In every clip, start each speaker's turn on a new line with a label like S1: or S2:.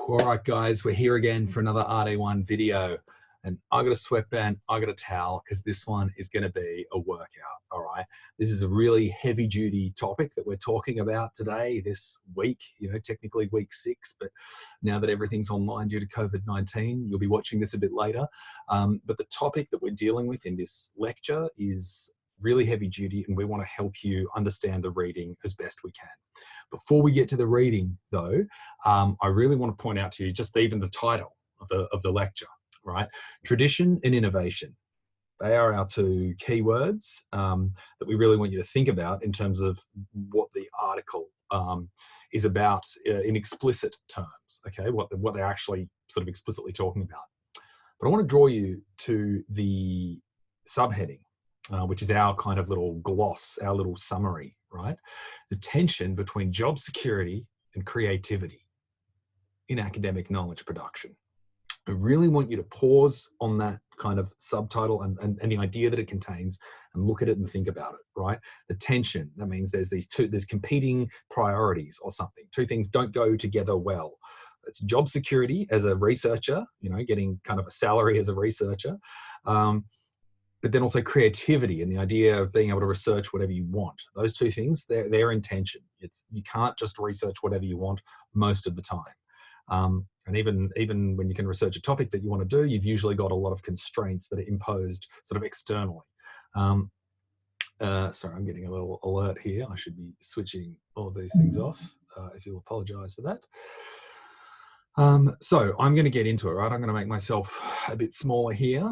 S1: All right, guys, we're here again for another RD1 video. And I got a sweatband, I got a towel, because this one is going to be a workout. All right. This is a really heavy duty topic that we're talking about today, this week, technically week 6, but now that everything's online due to COVID-19, you'll be watching this a bit later. But the topic that we're dealing with in this lecture is really heavy duty, and we want to help you understand the reading as best we can. Before we get to the reading though, I really want to point out to you just even the title of the lecture, right? Tradition and innovation. They are our two keywords that we really want you to think about in terms of what the article is about in explicit terms, okay? What they're actually sort of explicitly talking about. But I want to draw you to the subheading, which is our kind of little gloss, our little summary, right? The tension between job security and creativity in academic knowledge production. I really want you to pause on that kind of subtitle and the idea that it contains and look at it and think about it, right? The tension, that means there's competing priorities or something. Two things don't go together well. It's job security as a researcher, getting kind of a salary as a researcher, but then also creativity and the idea of being able to research whatever you want. Those two things, they're in tension. You can't just research whatever you want most of the time. And even when you can research a topic that you want to do, you've usually got a lot of constraints that are imposed sort of externally. Sorry, I'm getting a little alert here. I should be switching all of these things off, if you'll apologize for that. So I'm going to get into it, right? I'm going to make myself a bit smaller here.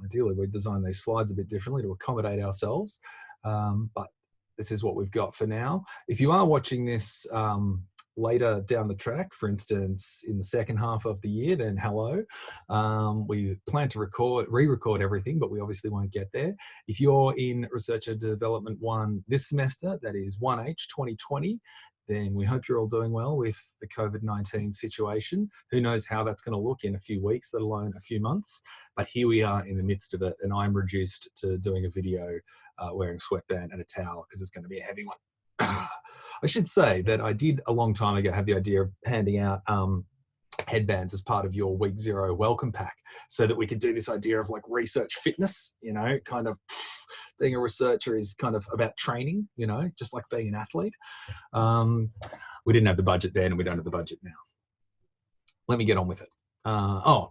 S1: Ideally, we'd design these slides a bit differently to accommodate ourselves, but this is what we've got for now. If you are watching this later down the track, for instance, in the second half of the year, then hello. We plan to re-record everything, but we obviously won't get there. If you're in Research and Development 1 this semester, that is 1H 2020, then we hope you're all doing well with the COVID-19 situation. Who knows how that's going to look in a few weeks, let alone a few months. But here we are in the midst of it, and I'm reduced to doing a video wearing a sweatband and a towel because it's going to be a heavy one. I should say that I did a long time ago have the idea of handing out headbands as part of your week 0 welcome pack, so that we could do this idea of like research fitness, kind of being a researcher is kind of about training, just like being an athlete. We didn't have the budget then, and we don't have the budget now. Let me get on with it.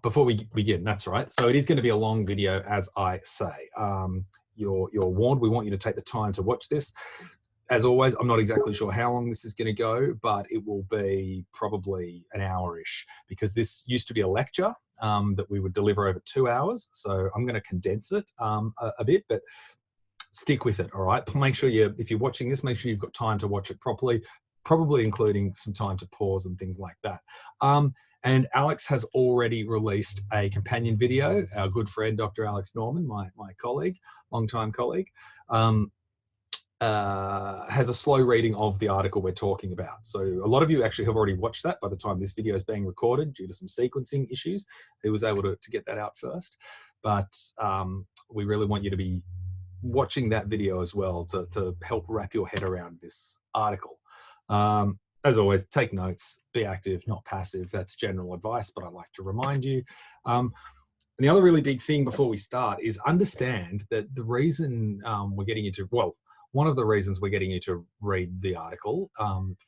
S1: Before we begin, that's right. So it is going to be a long video, as I say. You're warned. We want you to take the time to watch this. As always, I'm not exactly sure how long this is going to go, but it will be probably an hour-ish, because this used to be a lecture that we would deliver over 2 hours. So I'm going to condense it a bit, but stick with it, all right? Make sure if you're watching this, make sure you've got time to watch it properly, probably including some time to pause and things like that. And Alex has already released a companion video. Our good friend, Dr. Alex Norman, my colleague, longtime colleague, has a slow reading of the article we're talking about. So a lot of you actually have already watched that by the time this video is being recorded due to some sequencing issues. He was able to get that out first. But we really want you to be watching that video as well to help wrap your head around this article. As always, take notes, be active, not passive. That's general advice, but I'd like to remind you. And the other really big thing before we start is understand that the reason we're getting into, one of the reasons we're getting you to read the article,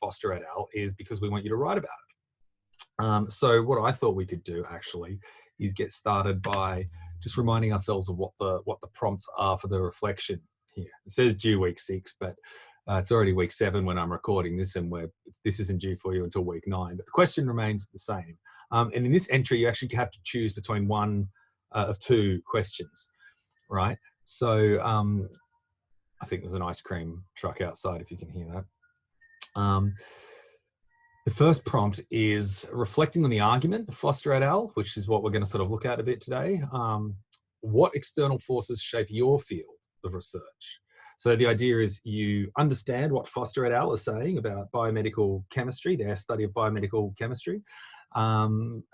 S1: Foster et al., is because we want you to write about it. So what I thought we could do actually is get started by just reminding ourselves of what the prompts are for the reflection here. It says due week 6, but it's already week 7 when I'm recording this, and this isn't due for you until week 9. But the question remains the same. And in this entry, you actually have to choose between one of 2 questions, right? So I think there's an ice cream truck outside, if you can hear that. The first prompt is reflecting on the argument, Foster et al., which is what we're going to sort of look at a bit today. What external forces shape your field of research? So the idea is you understand what Foster et al. Is saying about biomedical chemistry, their study of biomedical chemistry, and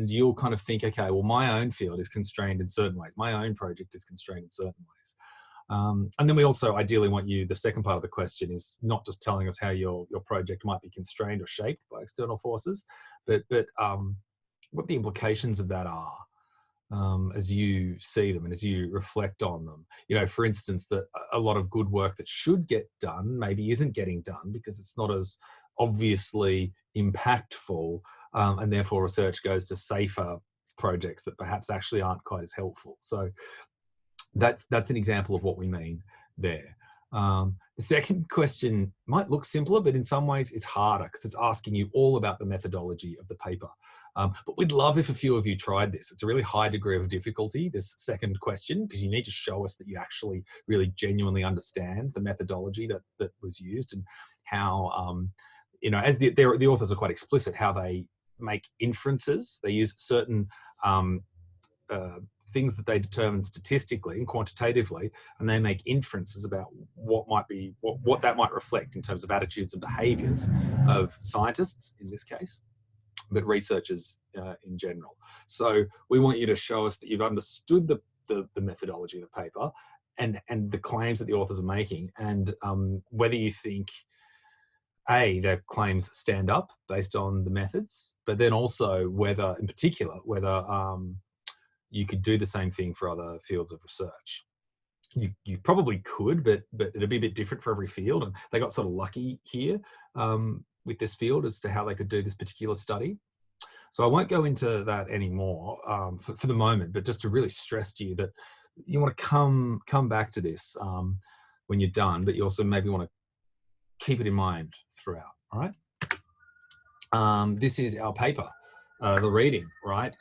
S1: you'll kind of think, okay, well, my own field is constrained in certain ways. My own project is constrained in certain ways. And then we also ideally want you, the second part of the question is not just telling us how your project might be constrained or shaped by external forces, but what the implications of that are as you see them and as you reflect on them. You know, for instance, that a lot of good work that should get done maybe isn't getting done because it's not as obviously impactful, and therefore research goes to safer projects that perhaps actually aren't quite as helpful. So that's an example of what we mean there. The second question might look simpler, but in some ways it's harder because it's asking you all about the methodology of the paper. But we'd love if a few of you tried this. It's a really high degree of difficulty, this second question, because you need to show us that you actually really genuinely understand the methodology that was used and how, you know, as the authors are quite explicit, how they make inferences. They use certain things that they determine statistically and quantitatively, and they make inferences about what might be, what that might reflect in terms of attitudes and behaviors of scientists in this case, but researchers in general. So we want you to show us that you've understood the methodology of the paper and the claims that the authors are making, and whether you think their claims stand up based on the methods, but then also whether, in particular, whether you could do the same thing for other fields of research. You probably could, but it'd be a bit different for every field, and they got sort of lucky here with this field as to how they could do this particular study. So I won't go into that anymore for the moment, but just to really stress to you that you want to come back to this when you're done, but you also maybe want to keep it in mind throughout. All right. This is our paper. The reading, right?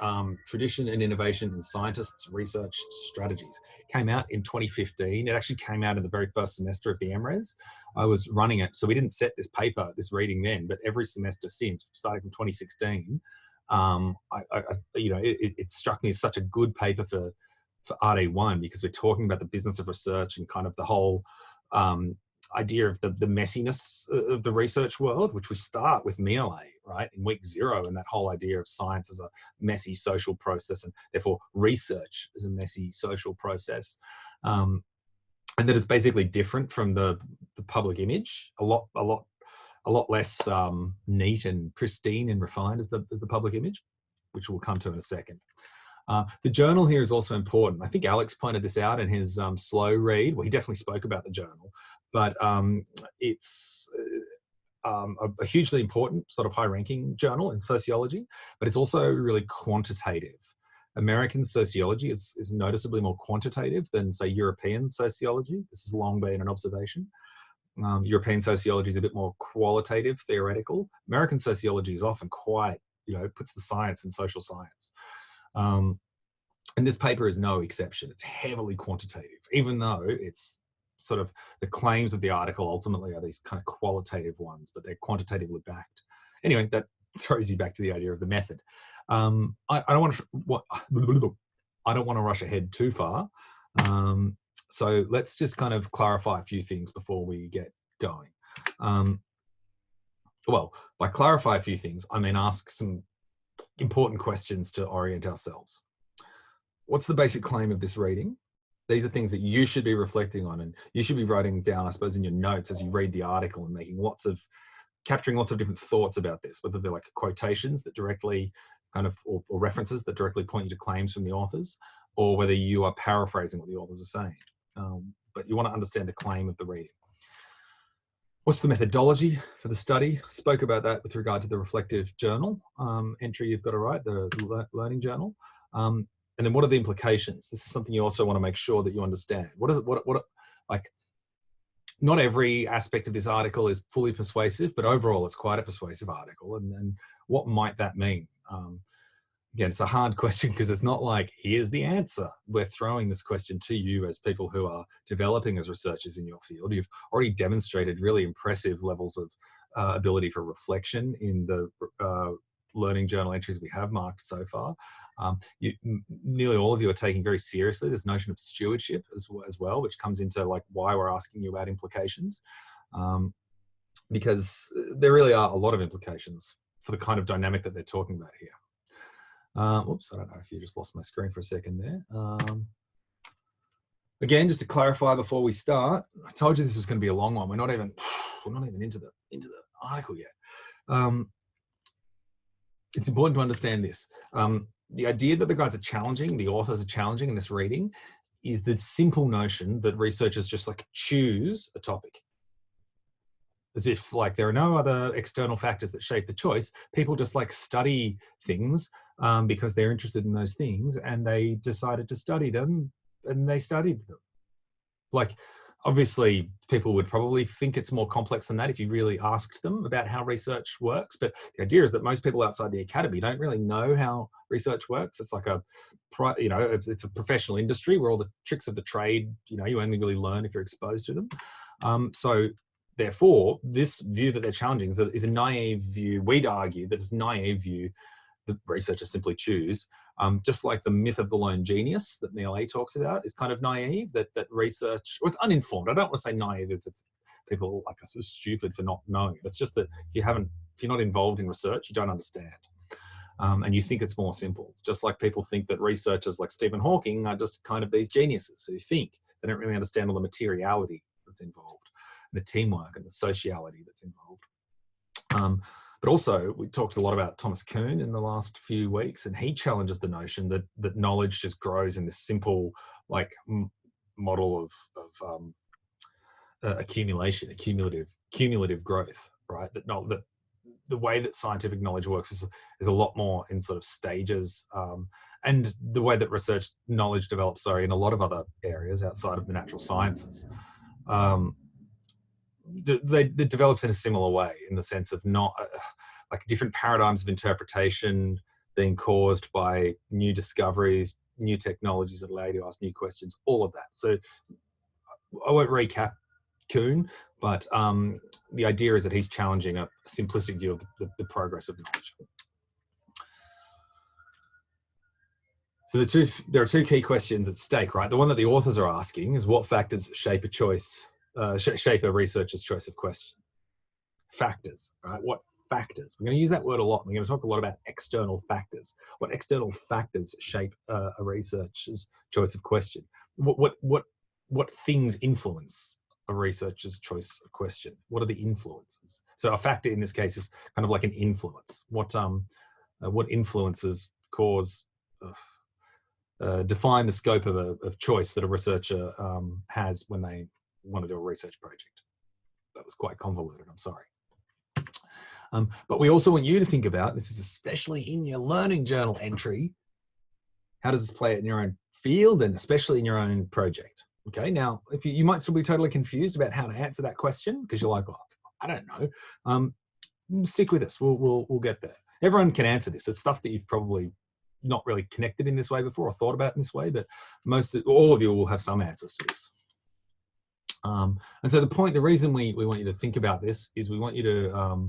S1: Tradition and Innovation in Scientists' Research Strategies. Came out in 2015. It actually came out in the very first semester of the MRes. I was running it, so we didn't set this paper, this reading then, but every semester since, starting from 2016, you know, it struck me as such a good paper for RD1 because we're talking about the business of research and kind of the whole idea of the messiness of the research world, which we start with MIERRE, right, in week 0, and that whole idea of science as a messy social process, and therefore research as a messy social process, and that it's basically different from the public image, a lot less neat and pristine and refined as the public image, which we'll come to in a second. The journal here is also important. I think Alex pointed this out in his slow read. Well, he definitely spoke about the journal, but it's a hugely important sort of high-ranking journal in sociology, but it's also really quantitative. American sociology is noticeably more quantitative than, say, European sociology. This has long been an observation. European sociology is a bit more qualitative, theoretical. American sociology is often quite, you know, puts the science in social science. And this paper is no exception. It's heavily quantitative, even though it's sort of the claims of the article ultimately are these kind of qualitative ones, but they're quantitatively backed. Anyway, that throws you back to the idea of the method. I don't want to rush ahead too far. So let's just kind of clarify a few things before we get going. Well, by clarify a few things, I mean ask some important questions to orient ourselves. What's the basic claim of this reading? These are things that you should be reflecting on, and you should be writing down, I suppose, in your notes as you read the article and capturing lots of different thoughts about this, whether they're like quotations that directly kind of, or references that directly point you to claims from the authors, or whether you are paraphrasing what the authors are saying. But you want to understand the claim of the reading. What's the methodology for the study? Spoke about that with regard to the reflective journal entry you've got to write, the learning journal. And then what are the implications? This is something you also want to make sure that you understand. Like, not every aspect of this article is fully persuasive, but overall it's quite a persuasive article. And what might that mean? Again, it's a hard question because it's not like, here's the answer. We're throwing this question to you as people who are developing as researchers in your field. You've already demonstrated really impressive levels of ability for reflection in the learning journal entries we have marked so far. Nearly all of you are taking very seriously this notion of stewardship as well, which comes into like why we're asking you about implications, because there really are a lot of implications for the kind of dynamic that they're talking about here. Oops, I don't know if you just lost my screen for a second there. Again, just to clarify before we start, I told you this was going to be a long one. We're not even into the article yet. It's important to understand this. The idea that the guys are challenging, the authors are challenging in this reading, is the simple notion that researchers just like choose a topic. As if like there are no other external factors that shape the choice. People just like study things because they're interested in those things, and they decided to study them, and they studied them. Like, obviously, people would probably think it's more complex than that if you really asked them about how research works. But the idea is that most people outside the academy don't really know how research works. It's like it's a professional industry where all the tricks of the trade, you only really learn if you're exposed to them. So therefore, this view that they're challenging is a naive view. We'd argue that it's a naive view that researchers simply choose. Just like the myth of the lone genius that Neil A talks about is kind of naive, that research, it's uninformed. I don't want to say naive as if people like us are stupid for not knowing it. It's just that if you're not involved in research, you don't understand. And you think it's more simple. Just like people think that researchers like Stephen Hawking are just kind of these geniuses who think. They don't really understand all the materiality that's involved, the teamwork and the sociality that's involved. But also, we talked a lot about Thomas Kuhn in the last few weeks, and he challenges the notion that knowledge just grows in this simple, like, model of accumulation, cumulative growth, right? That the way that scientific knowledge works is a lot more in sort of stages, and the way that research knowledge develops, in a lot of other areas outside of the natural sciences. It develops in a similar way, in the sense of not like different paradigms of interpretation being caused by new discoveries, new technologies that allow you to ask new questions, all of that. So I won't recap Kuhn, but the idea is that he's challenging a simplistic view of the progress of knowledge. So there are two key questions at stake, right? The one that the authors are asking is what factors shape a researcher's choice of question. Factors, right? What factors? We're going to use that word a lot. We're going to talk a lot about external factors. What external factors shape a researcher's choice of question? What things influence a researcher's choice of question? What are the influences? So a factor in this case is kind of like an influence. What influences define the scope of choice that a researcher has when they want to do a research project. That was quite convoluted, I'm sorry. But we also want you to think about, this is especially in your learning journal entry, how does this play out in your own field and especially in your own project? Okay, now, if you might still be totally confused about how to answer that question, because you're like, oh, I don't know. Stick with us, we'll get there. Everyone can answer this. It's stuff that you've probably not really connected in this way before or thought about in this way, but all of you will have some answers to this. And so the reason we want you to think about this is we want you to,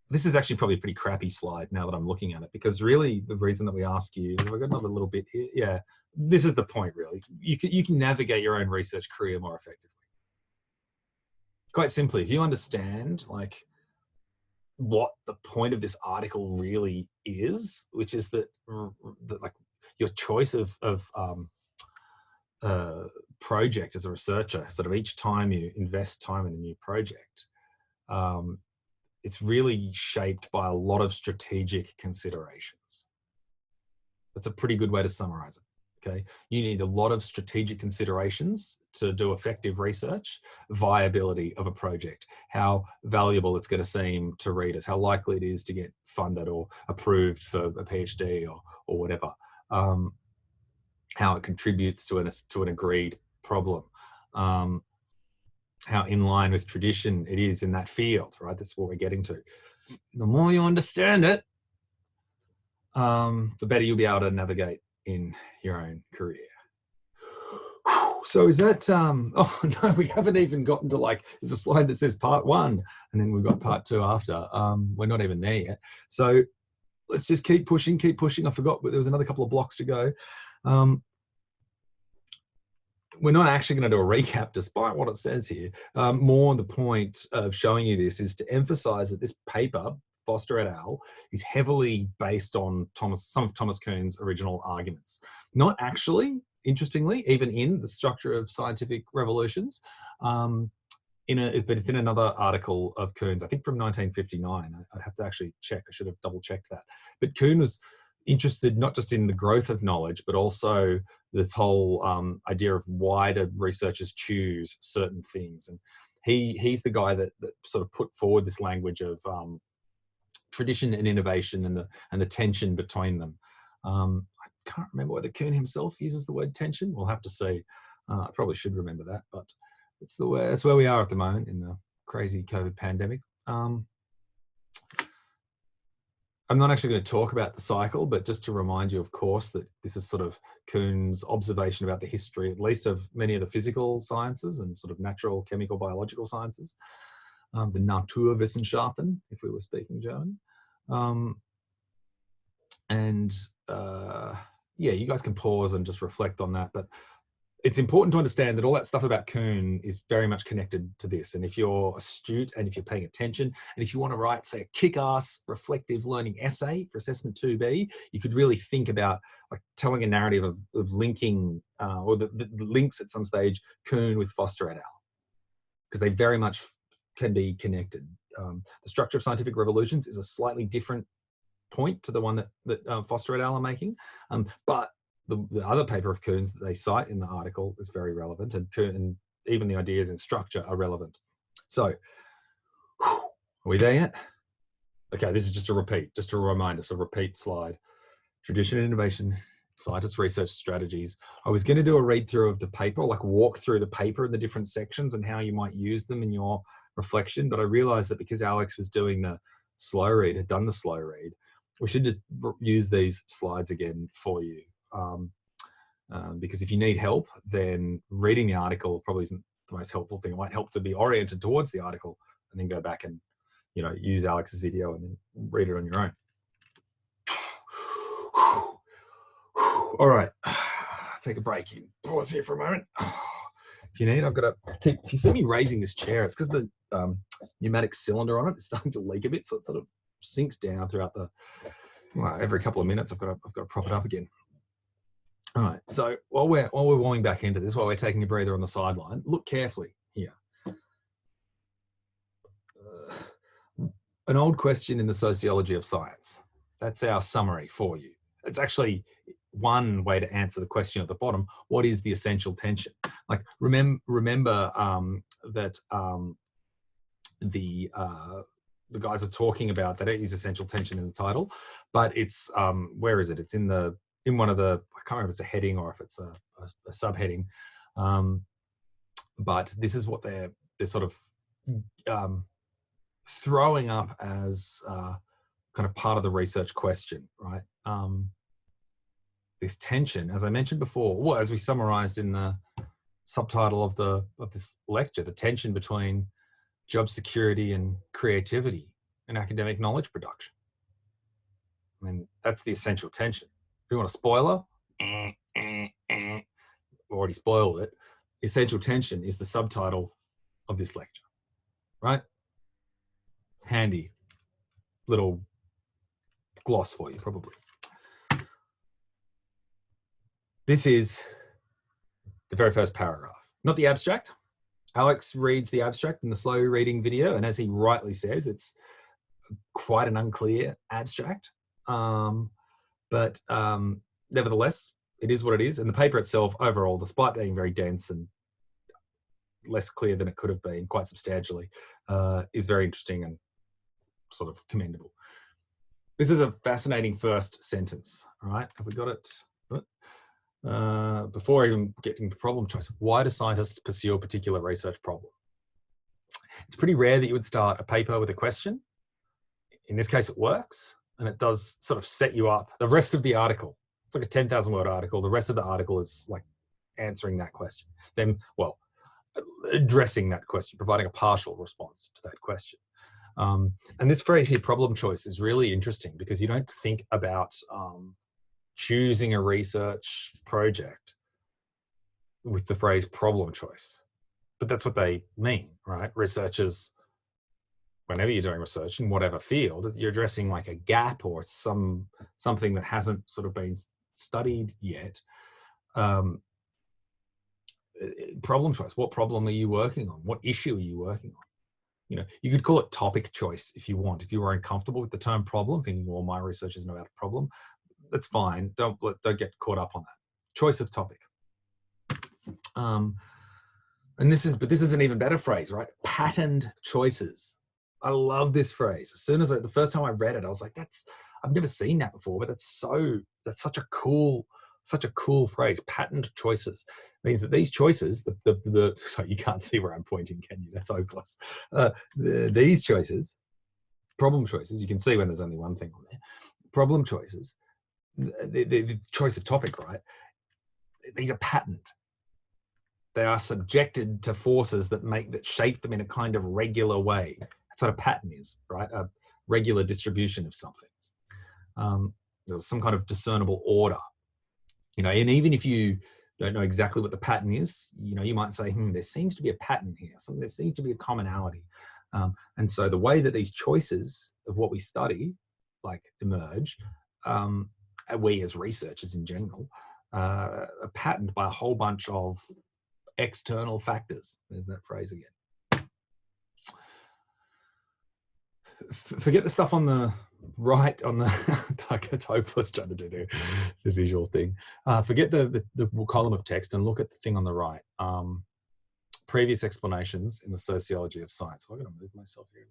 S1: this is actually probably a pretty crappy slide now that I'm looking at it, because really the reason that we ask you, have I got another little bit here? Yeah, this is the point really. You can navigate your own research career more effectively. Quite simply, if you understand like what the point of this article really is, which is that like your choice of project as a researcher, sort of each time you invest time in a new project, it's really shaped by a lot of strategic considerations. That's a pretty good way to summarize it. Okay, you need a lot of strategic considerations to do effective research, viability of a project, how valuable it's going to seem to readers, how likely it is to get funded or approved for a PhD or whatever, how it contributes to an agreed problem, how in line with tradition it is in that field, right? That's what we're getting to. The more you understand it, the better you'll be able to navigate in your own career. So is that, oh no, we haven't even gotten to like, there's a slide that says part 1 and then we've got part 2 after. We're not even there yet. So let's just keep pushing. I forgot, but there was another couple of blocks to go. We're not actually going to do a recap despite what it says here. More the point of showing you this is to emphasize that this paper, Foster et al., is heavily based on some of Thomas Kuhn's original arguments. Not actually interestingly, even in the structure of scientific revolutions. But it's in another article of Kuhn's, I think from 1959. I'd have to actually check. I should have double checked that. But Kuhn was interested not just in the growth of knowledge, but also this whole idea of why do researchers choose certain things. And he's the guy that sort of put forward this language of tradition and innovation and the tension between them. I can't remember whether Kuhn himself uses the word tension. We'll have to see. I probably should remember that, but that's where we are at the moment in the crazy COVID pandemic. I'm not actually going to talk about the cycle, but just to remind you, of course, that this is sort of Kuhn's observation about the history, at least of many of the physical sciences and sort of natural, chemical, biological sciences, the Naturwissenschaften, if we were speaking German. Yeah, you guys can pause and just reflect on that. But it's important to understand that all that stuff about Kuhn is very much connected to this. And if you're astute and if you're paying attention, and if you want to write, say, a kick-ass reflective learning essay for assessment 2B, you could really think about like telling a narrative of linking or the links at some stage Kuhn with Foster et al. Because they very much can be connected. The structure of scientific revolutions is a slightly different point to the one that Foster et al. Are making, but the other paper of Kuhn's that they cite in the article is very relevant, and even the ideas in structure are relevant. So, are we there yet? Okay, this is just a repeat, just a reminder, so repeat slide. Tradition and innovation, scientist research strategies. I was going to do a read through of the paper, like walk through the paper and the different sections and how you might use them in your reflection, but I realized that because Alex was doing the slow read, had done the slow read, we should just use these slides again for you. Because if you need help, then reading the article probably isn't the most helpful thing. It might help to be oriented towards the article and then go back and, use Alex's video and then read it on your own. All right, take a break and pause here for a moment. If you need, I've got to keep, if you see me raising this chair, it's because the pneumatic cylinder on it is starting to leak a bit, so it sort of sinks down throughout the, every couple of minutes I've got to prop it up again. All right, so while we're warming back into this, while we're taking a breather on the sideline, look carefully here. An old question in the sociology of science. That's our summary for you. It's actually one way to answer the question at the bottom. What is the essential tension? Like remember that the guys are talking about that it is essential tension in the title, but it's where is it? It's in one of the, I can't remember if it's a heading or if it's a subheading, but this is what they're sort of throwing up as kind of part of the research question, right? This tension, as I mentioned before, well, as we summarized in the subtitle of this lecture, the tension between job security and creativity and academic knowledge production. I mean, that's the essential tension. If you want a spoiler, already spoiled it. Essential tension is the subtitle of this lecture, right? Handy little gloss for you, probably. This is the very first paragraph, not the abstract. Alex reads the abstract in the slow reading video, and as he rightly says, it's quite an unclear abstract. But nevertheless, it is what it is. And the paper itself, overall, despite being very dense and less clear than it could have been, quite substantially, is very interesting and sort of commendable. This is a fascinating first sentence, all right? Have we got it? Before even getting to problem choice, why do scientists pursue a particular research problem? It's pretty rare that you would start a paper with a question. In this case, it works, and it does sort of set you up. The rest of the article, it's like a 10,000 word article. The rest of the article is like answering that question. Then, well, addressing that question, providing a partial response to that question. And this phrase here, problem choice, is really interesting because you don't think about choosing a research project with the phrase problem choice, but that's what they mean, right? Researchers, whenever you're doing research in whatever field, you're addressing like a gap or something that hasn't sort of been studied yet. problem choice. What problem are you working on? What issue are you working on? You know, you could call it topic choice if you want. If you are uncomfortable with the term problem, thinking, well, my research isn't about a problem, that's fine. Don't get caught up on that. Choice of topic. But this is an even better phrase, right? Patterned choices. I love this phrase. As soon as the first time I read it, I was like, I've never seen that before, but that's such a cool phrase. Patterned choices means that these choices, sorry, you can't see where I'm pointing, can you? That's hopeless. These choices, problem choices, you can see when there's only one thing on there. Problem choices, the choice of topic, right? These are patterned. They are subjected to forces that shape them in a kind of regular way. That's what a pattern is, right? A regular distribution of something. There's some kind of discernible order. You know, and even if you don't know exactly what the pattern is, you know, you might say, there seems to be a pattern here. There seems to be a commonality. And so the way that these choices of what we study, like, emerge, we as researchers in general, are patterned by a whole bunch of external factors. There's that phrase again. Forget the stuff on the right, on the it's hopeless trying to do the visual thing. Forget the column of text and look at the thing on the right. Previous explanations in the sociology of science. I'm going to move myself here.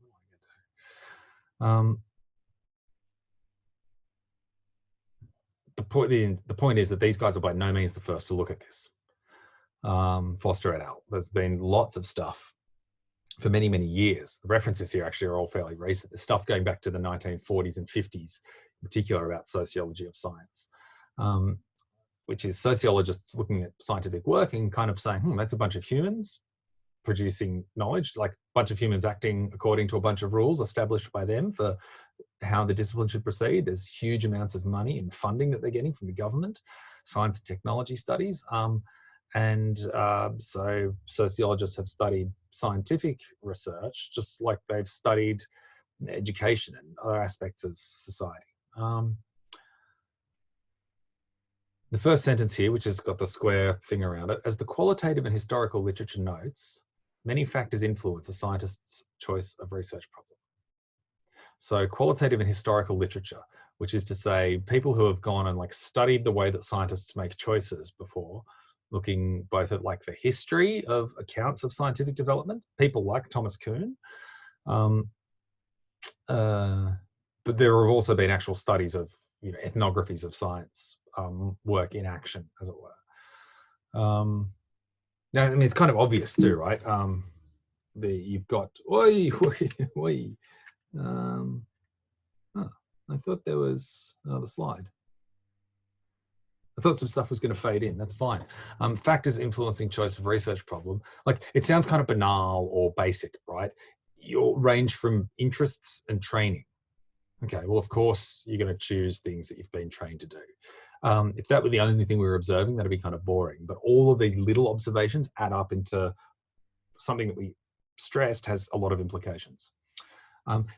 S1: The point is that these guys are by no means the first to look at this. Foster et al. There's been lots of stuff for many, many years. The references here actually are all fairly recent. There's stuff going back to the 1940s and 50s, in particular about sociology of science, which is sociologists looking at scientific work and kind of saying, that's a bunch of humans producing knowledge, like a bunch of humans acting according to a bunch of rules established by them for how the discipline should proceed. There's huge amounts of money and funding that they're getting from the government, science and technology studies. So sociologists have studied scientific research just like they've studied education and other aspects of society. The first sentence here, which has got the square thing around it, as the qualitative and historical literature notes, many factors influence a scientist's choice of research problem. So qualitative and historical literature, which is to say people who have gone and like studied the way that scientists make choices before, looking both at like the history of accounts of scientific development, people like Thomas Kuhn, but there have also been actual studies of, you know, ethnographies of science work in action, as it were. Now, I mean, it's kind of obvious too, right? You've got, I thought there was another slide. I thought some stuff was going to fade in. That's fine. Factors influencing choice of research problem. Like, it sounds kind of banal or basic, right? You'll range from interests and training. Okay, well, of course, you're going to choose things that you've been trained to do. If that were the only thing we were observing, that'd be kind of boring. But all of these little observations add up into something that we stressed has a lot of implications.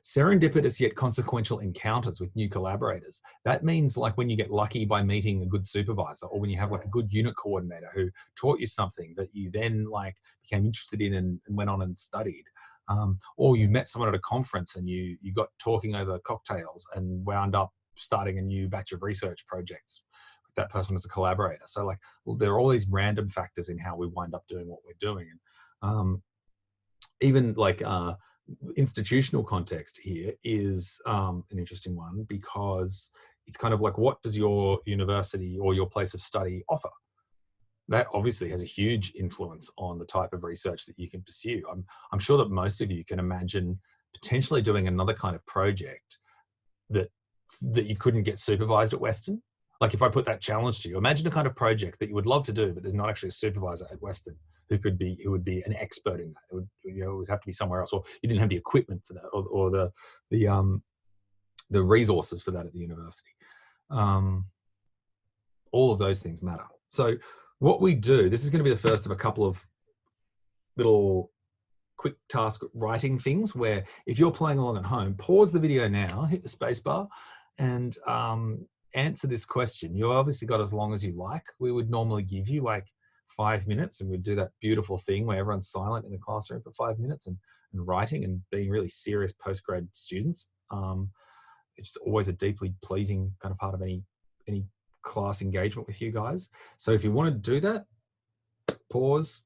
S1: Serendipitous yet consequential encounters with new collaborators. That means like when you get lucky by meeting a good supervisor, or when you have like a good unit coordinator who taught you something that you then like became interested in and went on and studied. Or you met someone at a conference and you got talking over cocktails and wound up starting a new batch of research projects with that person as a collaborator. So like, there are all these random factors in how we wind up doing what we're doing. And even like institutional context here is an interesting one, because it's kind of like, what does your university or your place of study offer? That obviously has a huge influence on the type of research that you can pursue. I'm sure that most of you can imagine potentially doing another kind of project that you couldn't get supervised at Western. Like, if I put that challenge to you, imagine a kind of project that you would love to do, but there's not actually a supervisor at Western who would be an expert in that. It would, it would have to be somewhere else, or you didn't have the equipment for that, or the resources for that at the university. All of those things matter. So what we do, this is going to be the first of a couple of little quick task writing things where if you're playing along at home, pause the video now, hit the space bar, and answer this question. You've obviously got as long as you like. We would normally give you like 5 minutes, and we'd do that beautiful thing where everyone's silent in the classroom for 5 minutes and writing and being really serious postgrad students. It's always a deeply pleasing kind of part of any class engagement with you guys. So if you want to do that, pause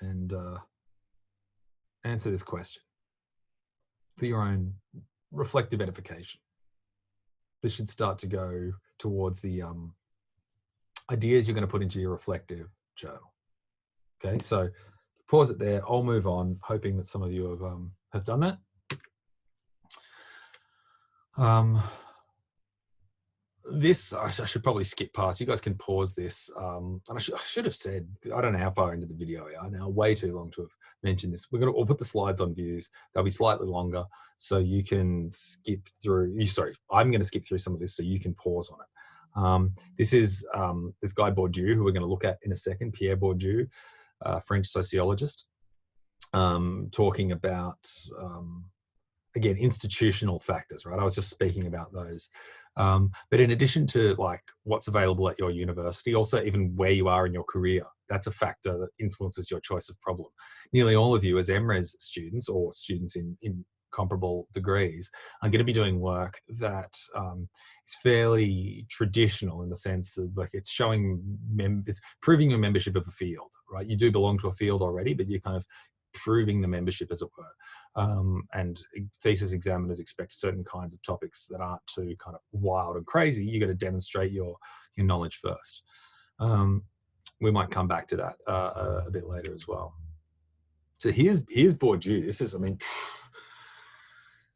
S1: and answer this question for your own reflective edification. This should start to go towards the ideas you're going to put into your reflective journal. Okay, so pause it there. I'll move on, hoping that some of you have done that. This I should probably skip past. You guys can pause this. And I should have said, I don't know how far into the video we are now. Way too long to have mentioned this. We'll put the slides on views. They'll be slightly longer, so you can skip through. Sorry, I'm going to skip through some of this so you can pause on it. This is this guy Bourdieu, who we're going to look at in a second. Pierre Bourdieu, French sociologist, talking about again institutional factors. Right, I was just speaking about those. But in addition to like what's available at your university, also even where you are in your career, that's a factor that influences your choice of problem. Nearly all of you as MRes students or students in comparable degrees are going to be doing work that is fairly traditional in the sense of like it's showing, it's proving your membership of a field, right? You do belong to a field already, but you're kind of proving the membership, as it were. And thesis examiners expect certain kinds of topics that aren't too kind of wild and crazy. You got to demonstrate your knowledge first. We might come back to that a bit later as well. So here's Bourdieu. This is, I mean,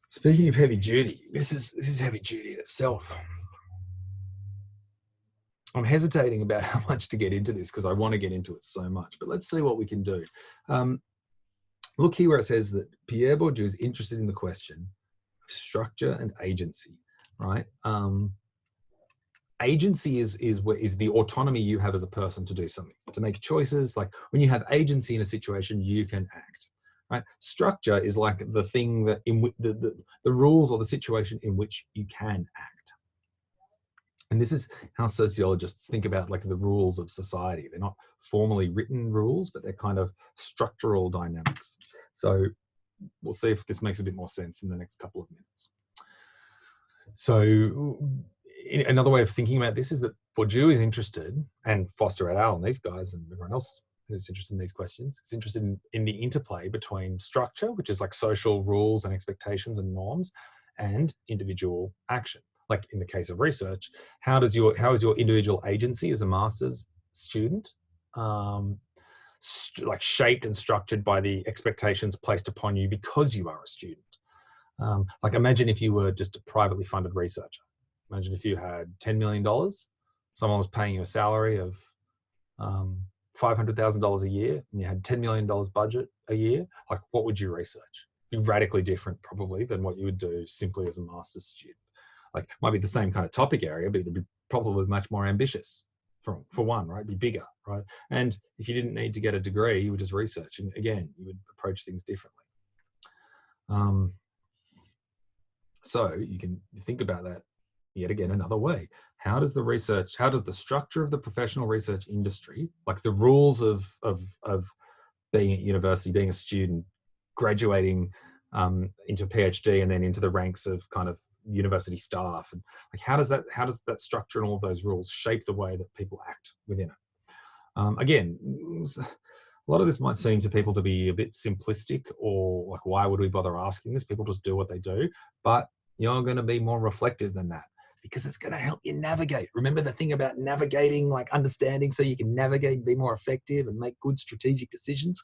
S1: speaking of heavy duty, this is heavy duty in itself. I'm hesitating about how much to get into this because I want to get into it so much, but let's see what we can do. Look here where it says that Pierre Bourdieu is interested in the question of structure and agency, right? Agency is the autonomy you have as a person to do something, to make choices. Like when you have agency in a situation, you can act, right? Structure is like the thing that the rules or the situation in which you can act. And this is how sociologists think about like the rules of society. They're not formally written rules, but they're kind of structural dynamics. So we'll see if this makes a bit more sense in the next couple of minutes. So another way of thinking about this is that Bourdieu is interested, and Foster et al. And these guys and everyone else who's interested in these questions is interested in the interplay between structure, which is like social rules and expectations and norms, and individual action. Like in the case of research, how is your individual agency as a master's student like shaped and structured by the expectations placed upon you because you are a student? Like imagine if you were just a privately funded researcher. Imagine if you had $10 million, someone was paying you a salary of $500,000 a year, and you had $10 million budget a year. Like what would you research? It'd be radically different probably than what you would do simply as a master's student. Like might be the same kind of topic area, but it'd be probably much more ambitious for one, right? It'd be bigger, right? And if you didn't need to get a degree, you would just research, and again, you would approach things differently. So you can think about that yet again another way. How does the structure of the professional research industry, like the rules of being at university, being a student, graduating into a PhD and then into the ranks of kind of university staff, and like how does that structure and all those rules shape the way that people act within it? Again, a lot of this might seem to people to be a bit simplistic, or like why would we bother asking this? People just do what they do. But you're going to be more reflective than that, because it's going to help you navigate. Remember the thing about navigating, like understanding so you can navigate, be more effective and make good strategic decisions?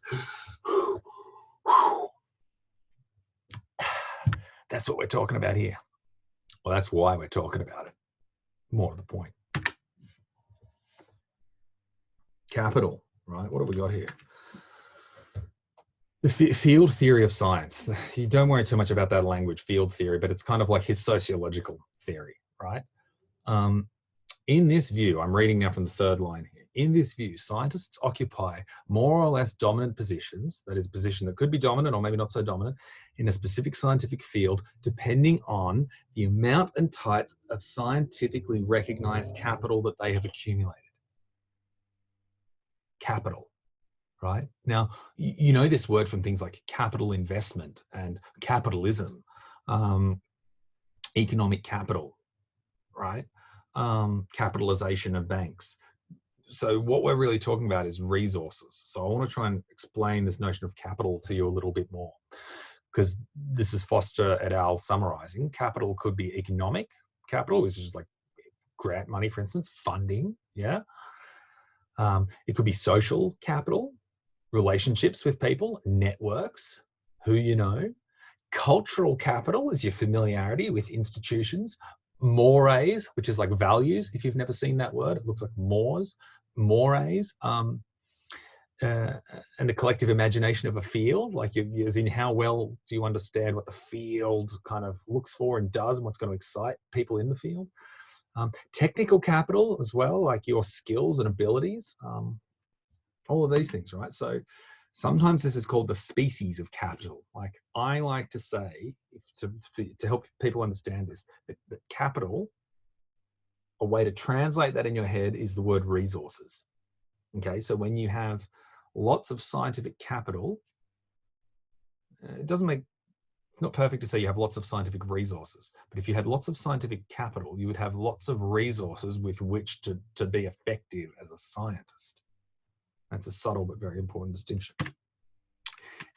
S1: That's what we're talking about here. Well, that's why we're talking about it. More to the point. Capital, right? What have we got here? The field theory of science. You don't worry too much about that language, field theory, but it's kind of like his sociological theory, right? In this view, I'm reading now from the third line here. In this view, scientists occupy more or less dominant positions, that is, a position that could be dominant or maybe not so dominant, in a specific scientific field, depending on the amount and type of scientifically recognized capital that they have accumulated. capital, right? Now, you know this word from things like capital investment and capitalism, economic capital, right? Capitalization of banks. So what we're really talking about is resources. So I want to try and explain this notion of capital to you a little bit more, because this is Foster et al. Summarizing. Capital could be economic capital, which is like grant money, for instance, funding, yeah. It could be social capital, relationships with people, networks, who you know. Cultural capital is your familiarity with institutions. Mores, which is like values. If you've never seen that word, it looks like mores. And the collective imagination of a field, like as in how well do you understand what the field kind of looks for and does and what's going to excite people in the field. Technical capital as well, like your skills and abilities, all of these things, right? So sometimes this is called the species of capital. Like I like to say, to help people understand this, that capital, a way to translate that in your head is the word resources. Okay, so when you have lots of scientific capital, it's not perfect to say you have lots of scientific resources, but if you had lots of scientific capital, you would have lots of resources with which to be effective as a scientist. That's a subtle but very important distinction.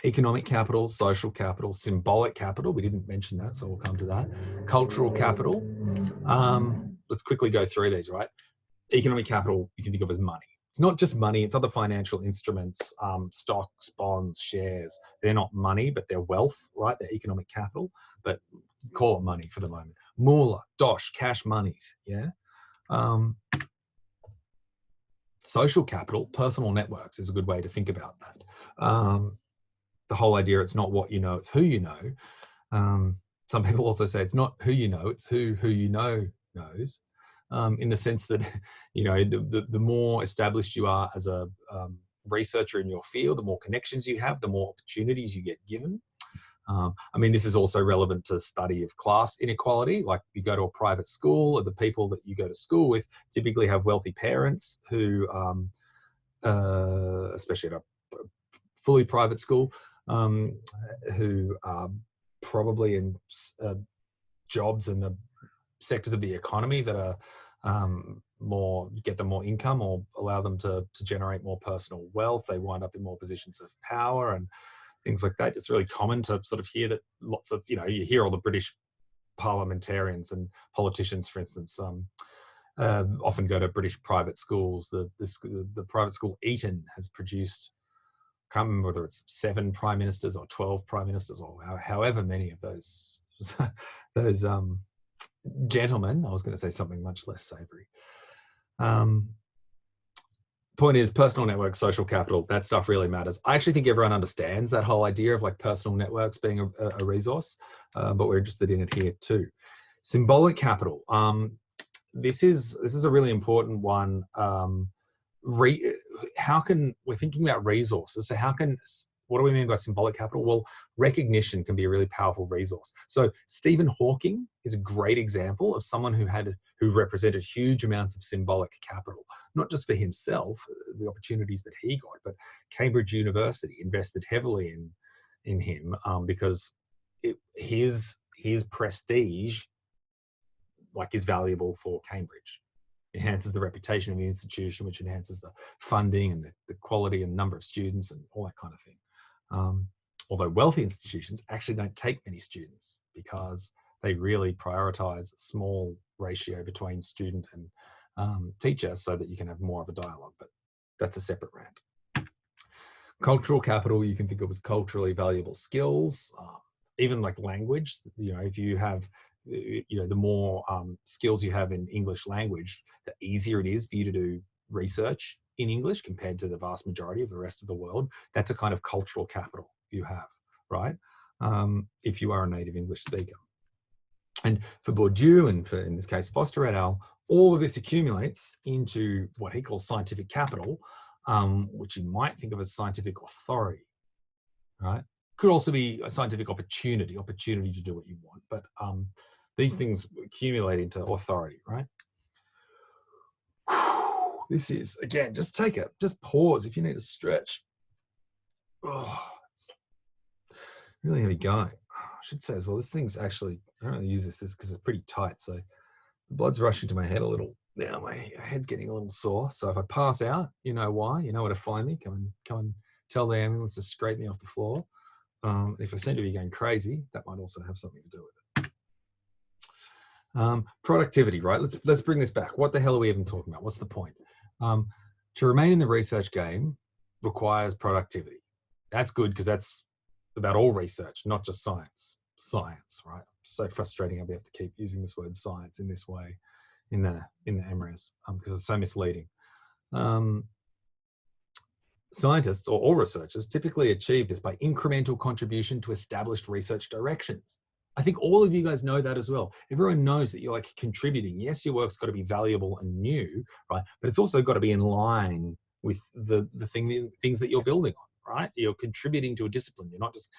S1: Economic capital, social capital, symbolic capital, we didn't mention that, so we'll come to that. Cultural capital, let's quickly go through these, right? Economic capital, you can think of as money. It's not just money, it's other financial instruments, stocks, bonds, shares. They're not money, but they're wealth, right? They're economic capital, but call it money for the moment. Moolah, dosh, cash monies, yeah? Social capital, personal networks is a good way to think about that. The whole idea, it's not what you know, it's who you know. Some people also say it's not who you know, it's who you know knows. In the sense that, you know, the more established you are as a researcher in your field, the more connections you have, the more opportunities you get given. I mean, this is also relevant to study of class inequality. Like you go to a private school, and the people that you go to school with typically have wealthy parents who, especially at a fully private school, who are probably in jobs in the sectors of the economy that are get them more income or allow them to generate more personal wealth. They wind up in more positions of power and things like that. It's really common to sort of hear that lots of, you know, you hear all the British parliamentarians and politicians, for instance, often go to British private schools. The private school Eton has produced, I can't remember whether it's 7 prime ministers or 12 prime ministers or however many of those gentlemen. I was going to say something much less savory. Point is, personal networks, social capital, that stuff really matters. I actually think everyone understands that whole idea of like personal networks being a resource, but we're interested in it here too. Symbolic capital. This is a really important one. How can we're thinking about resources? So what do we mean by symbolic capital? Well, recognition can be a really powerful resource. So Stephen Hawking is a great example of someone who represented huge amounts of symbolic capital, not just for himself, the opportunities that he got, but Cambridge University invested heavily in him because his prestige is valuable for Cambridge. Enhances the reputation of the institution, which enhances the funding and the quality and number of students and all that kind of thing. Although wealthy institutions actually don't take many students because they really prioritize a small ratio between student and teacher so that you can have more of a dialogue, but that's a separate rant. Cultural capital, you can think of as culturally valuable skills, even like language. You know, if you have, you know, the more skills you have in English language, the easier it is for you to do research in English compared to the vast majority of the rest of the world. That's a kind of cultural capital you have, right? If you are a native English speaker. And for Bourdieu, and for, in this case, Foster et al., all of this accumulates into what he calls scientific capital, which you might think of as scientific authority, right? Could also be a scientific opportunity to do what you want, but these things accumulate into authority, right? This is, again, just pause if you need a stretch. Oh, it's really heavy going. I should say as well, this thing's actually, I don't really use this because it's pretty tight. So the blood's rushing to my head a little. Now my head's getting a little sore. So if I pass out, you know why. You know where to find me. Come and tell the ambulance to scrape me off the floor. If I seem to be going crazy, that might also have something to do with it. Productivity, right? Let's bring this back. What the hell are we even talking about? What's the point? To remain in the research game requires productivity. That's good because that's about all research, not just science. Science, right? So frustrating how we have to keep using this word science in this way in the MRes because it's so misleading. Scientists or all researchers typically achieve this by incremental contribution to established research directions. I think all of you guys know that as well. Everyone knows that you're like contributing. Yes, your work's got to be valuable and new, right? But it's also got to be in line with the things that you're building on, right? You're contributing to a discipline. You're not just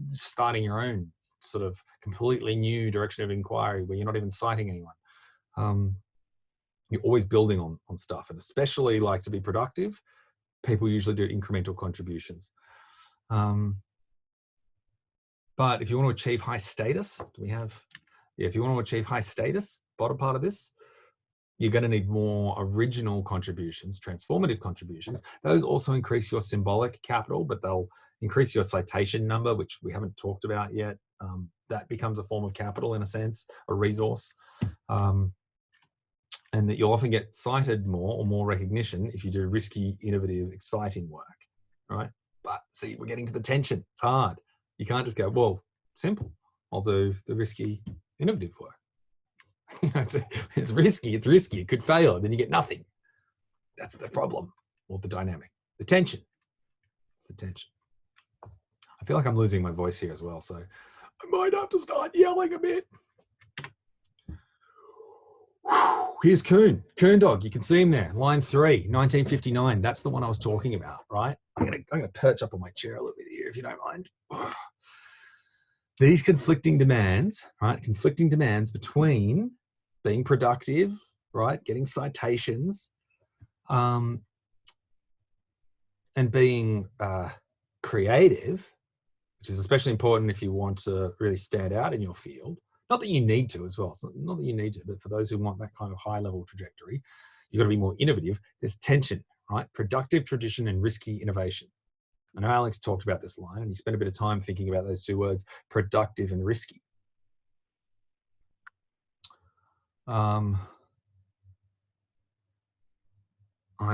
S1: starting your own sort of completely new direction of inquiry where you're not even citing anyone. You're always building on stuff, and especially like to be productive, people usually do incremental contributions. But if you want to achieve high status, if you want to achieve high status, bottom part of this, you're going to need more original contributions, transformative contributions. Those also increase your symbolic capital, but they'll increase your citation number, which we haven't talked about yet. That becomes a form of capital in a sense, a resource. And that you'll often get cited more or more recognition if you do risky, innovative, exciting work, right? But see, we're getting to the tension. It's hard. You can't just go, well, simple. I'll do the risky, innovative work. You know, it's risky. It's risky. It could fail. Then you get nothing. That's the problem, or the dynamic, the tension. It's the tension. I feel like I'm losing my voice here as well, so I might have to start yelling a bit. Here's Coon Dog. You can see him there. Line 3, 1959. That's the one I was talking about, right? I'm gonna perch up on my chair a little bit here, if you don't mind. These conflicting demands, right? Conflicting demands between being productive, right? Getting citations, and being creative, which is especially important if you want to really stand out in your field. Not that you need to as well. Not that you need to, but for those who want that kind of high level trajectory, you've got to be more innovative. There's tension, right? Productive tradition and risky innovation. I know Alex talked about this line and he spent a bit of time thinking about those two words, productive and risky. I'm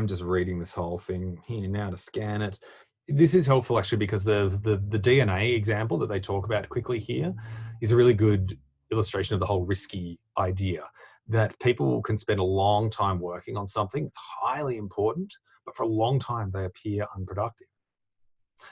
S1: just reading this whole thing here now to scan it. This is helpful actually because the DNA example that they talk about quickly here is a really good illustration of the whole risky idea, that people can spend a long time working on something that's highly important, but for a long time they appear unproductive.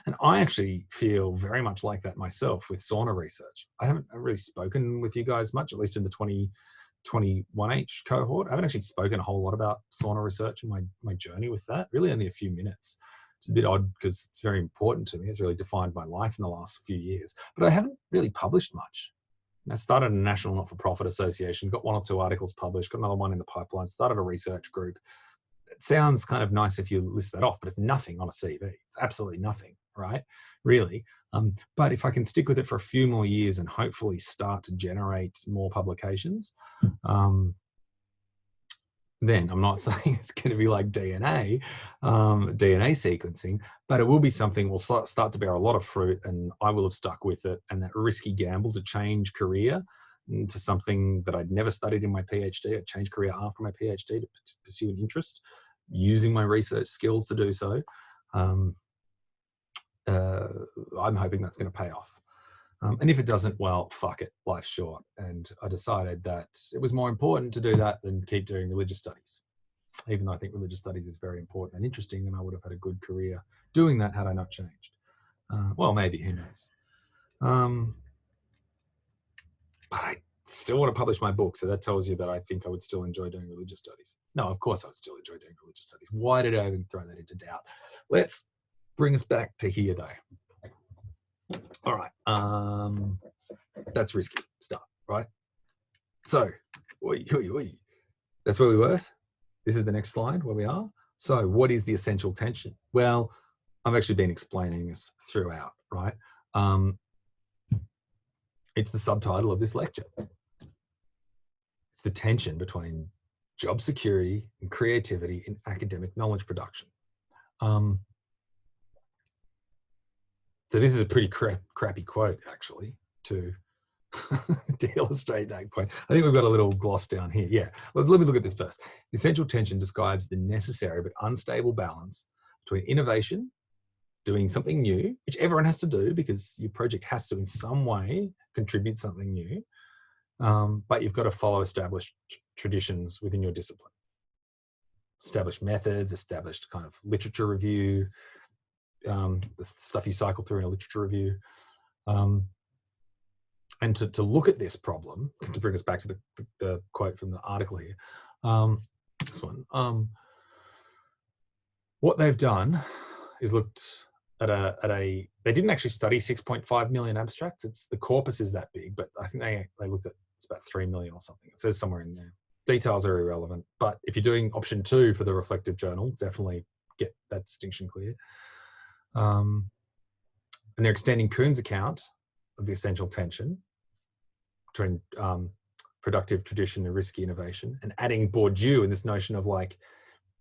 S1: And I actually feel very much like that myself with sauna research. I haven't really spoken with you guys much, at least in the 2021H cohort. I haven't actually spoken a whole lot about sauna research and my journey with that, really only a few minutes. It's a bit odd because it's very important to me. It's really defined my life in the last few years, but I haven't really published much. I started a national not-for-profit association, got 1 or 2 articles published, got another one in the pipeline, started a research group. It sounds kind of nice if you list that off, but it's nothing on a CV. It's absolutely nothing, right? Really. But if I can stick with it for a few more years and hopefully start to generate more publications, then I'm not saying it's going to be like DNA sequencing, but it will be something will start to bear a lot of fruit, and I will have stuck with it. And that risky gamble to change career into something that I'd never studied in my PhD, I changed career after my PhD to pursue an interest, using my research skills to do so. I'm hoping that's going to pay off. And if it doesn't, well, fuck it, life's short. And I decided that it was more important to do that than keep doing religious studies. Even though I think religious studies is very important and interesting, and I would have had a good career doing that had I not changed. Well, maybe, who knows. But I still want to publish my book, so that tells you that I think I would still enjoy doing religious studies. No, of course I would still enjoy doing religious studies. Why did I even throw that into doubt? Let's bring us back to here, though. All right, that's risky stuff, right? So, that's where we were. This is the next slide where we are. So what is the essential tension? Well, I've actually been explaining this throughout, right? It's the subtitle of this lecture. It's the tension between job security and creativity in academic knowledge production. So this is a pretty crappy quote, actually, to illustrate that point. I think we've got a little gloss down here. Yeah, let me look at this first. The essential tension describes the necessary but unstable balance between innovation, doing something new, which everyone has to do because your project has to in some way contribute something new, but you've got to follow established traditions within your discipline. Established methods, established kind of literature review, the stuff you cycle through in a literature review. And to look at this problem, to bring us back to the quote from the article here, this one, what they've done is looked at they didn't actually study 6.5 million abstracts. It's the corpus is that big, but I think they looked at, it's about 3 million or something. It says somewhere in there. Details are irrelevant, but if you're doing option 2 for the reflective journal, definitely get that distinction clear. And they're extending Kuhn's account of the essential tension between productive tradition and risky innovation, and adding Bourdieu and this notion of like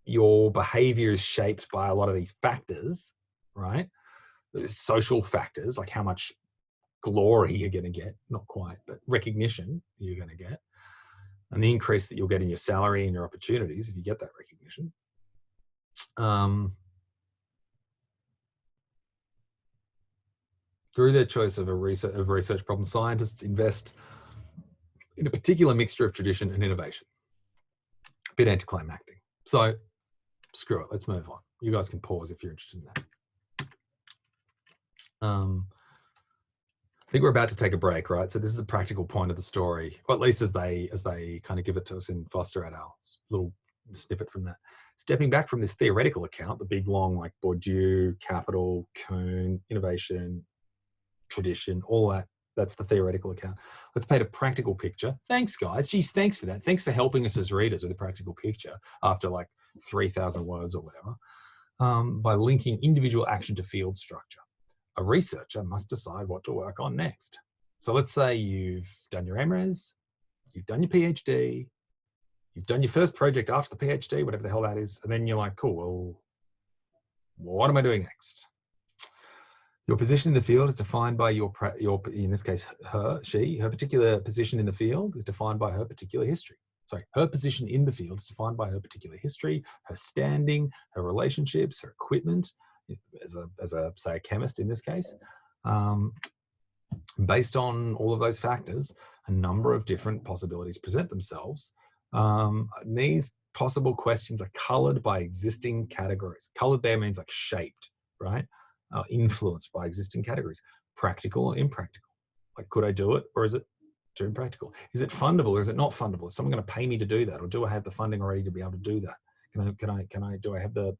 S1: your behavior is shaped by a lot of these factors, right? Social factors, like how much glory you're going to get, not quite, but recognition you're going to get, and the increase that you'll get in your salary and your opportunities if you get that recognition. Through their choice of research problem, scientists invest in a particular mixture of tradition and innovation. A bit anticlimactic. So screw it, let's move on. You guys can pause if you're interested in that. I think we're about to take a break, right? So this is the practical point of the story, or at least as they kind of give it to us in Foster et al. Little snippet from that. Stepping back from this theoretical account, the big long like Bourdieu, capital, Kuhn, innovation, tradition, all that. That's the theoretical account. Let's paint a practical picture. Thanks, guys. Geez, thanks for that. Thanks for helping us as readers with a practical picture after like 3,000 words or whatever, by linking individual action to field structure. A researcher must decide what to work on next. So let's say you've done your MRes, you've done your PhD, you've done your first project after the PhD, whatever the hell that is, and then you're like, cool, well, what am I doing next? Your position in the field is defined by your in this case, her particular position in the field is defined by her particular history. Sorry, her position in the field is defined by her particular history, her standing, her relationships, her equipment, as a say a chemist in this case. Based on all of those factors, a number of different possibilities present themselves. These possible questions are colored by existing categories. Colored there means like shaped, right? Influenced by existing categories, practical or impractical. Like, could I do it, or is it too impractical? Is it fundable or is it not fundable? Is someone going to pay me to do that, or do I have the funding already to be able to do that? Do I have the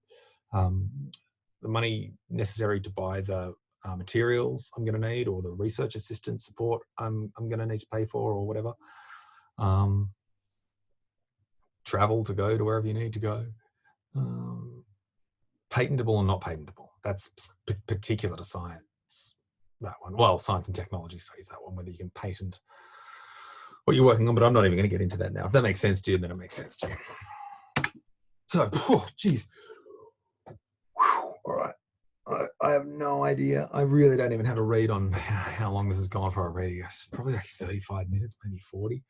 S1: money necessary to buy the materials I'm going to need, or the research assistant support I'm going to need to pay for, or whatever? Travel to go to wherever you need to go. Patentable or not patentable? That's particular to science, that one. Well, science and technology studies, that one, whether you can patent what you're working on, but I'm not even going to get into that now. If that makes sense to you, then it makes sense to you. So, geez. All right. I have no idea. I really don't even have a read on how long this has gone for already. It's probably like 35 minutes, maybe 40.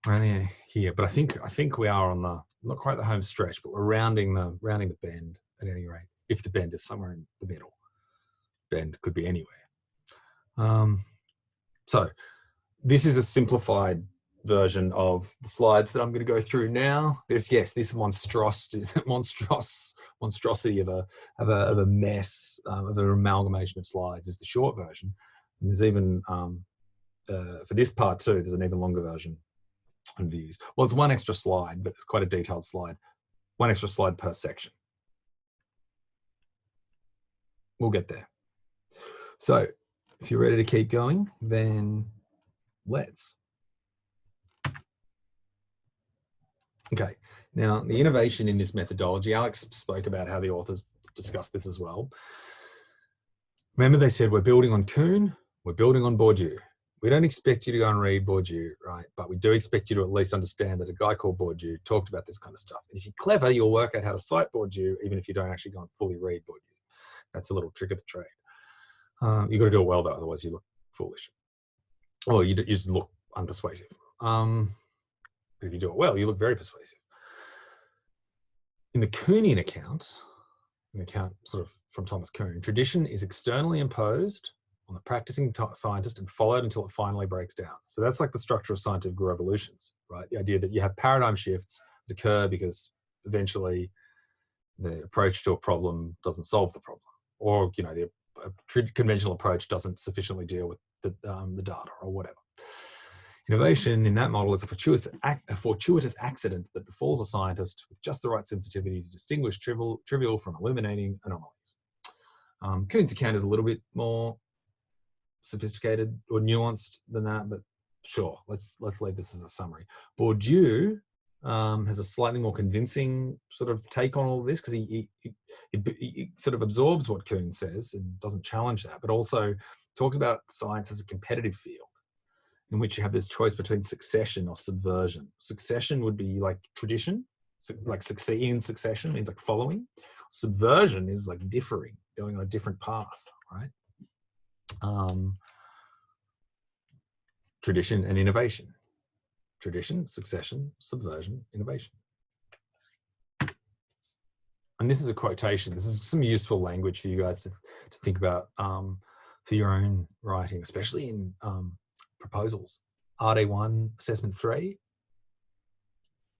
S1: We're only here, but I think we are on the, not quite the home stretch, but we're rounding the bend at any rate. If the bend is somewhere in the middle, bend could be anywhere. So this is a simplified version of the slides that I'm going to go through now. This monstrosity of a mess, of an amalgamation of slides is the short version. And there's even for this part too, there's an even longer version on views. Well, it's one extra slide, but it's quite a detailed slide. One extra slide per section. We'll get there. So if you're ready to keep going, then let's. Okay, Now, the innovation in this methodology, Alex spoke about how the authors discussed this as well. Remember they said, we're building on Kuhn, we're building on Bourdieu. We don't expect you to go and read Bourdieu, right? But we do expect you to at least understand that a guy called Bourdieu talked about this kind of stuff. And if you're clever, you'll work out how to cite Bourdieu, even if you don't actually go and fully read Bourdieu. That's a little trick of the trade. You've got to do it well, though, otherwise you look foolish. Or you just look unpersuasive. But if you do it well, you look very persuasive. In the Kuhnian account, an account sort of from Thomas Kuhn, tradition is externally imposed on the practicing scientist and followed until it finally breaks down. So that's like the structure of scientific revolutions, right? The idea that you have paradigm shifts that occur because eventually the approach to a problem doesn't solve the problem, or the conventional approach doesn't sufficiently deal with the data or whatever. Innovation in that model is a fortuitous accident that befalls a scientist with just the right sensitivity to distinguish trivial from illuminating anomalies. Kuhn's account is a little bit more sophisticated or nuanced than that, but sure, let's leave this as a summary. Bourdieu has a slightly more convincing sort of take on all of this, because he sort of absorbs what Kuhn says and doesn't challenge that, but also talks about science as a competitive field in which you have this choice between succession or subversion. Succession would be like tradition, like succeeding in succession means like following. Subversion is like differing, going on a different path, right? Tradition and innovation. Tradition, succession, subversion, innovation. And this is a quotation. This is some useful language for you guys to think about for your own writing, especially in proposals. RD1, assessment 3,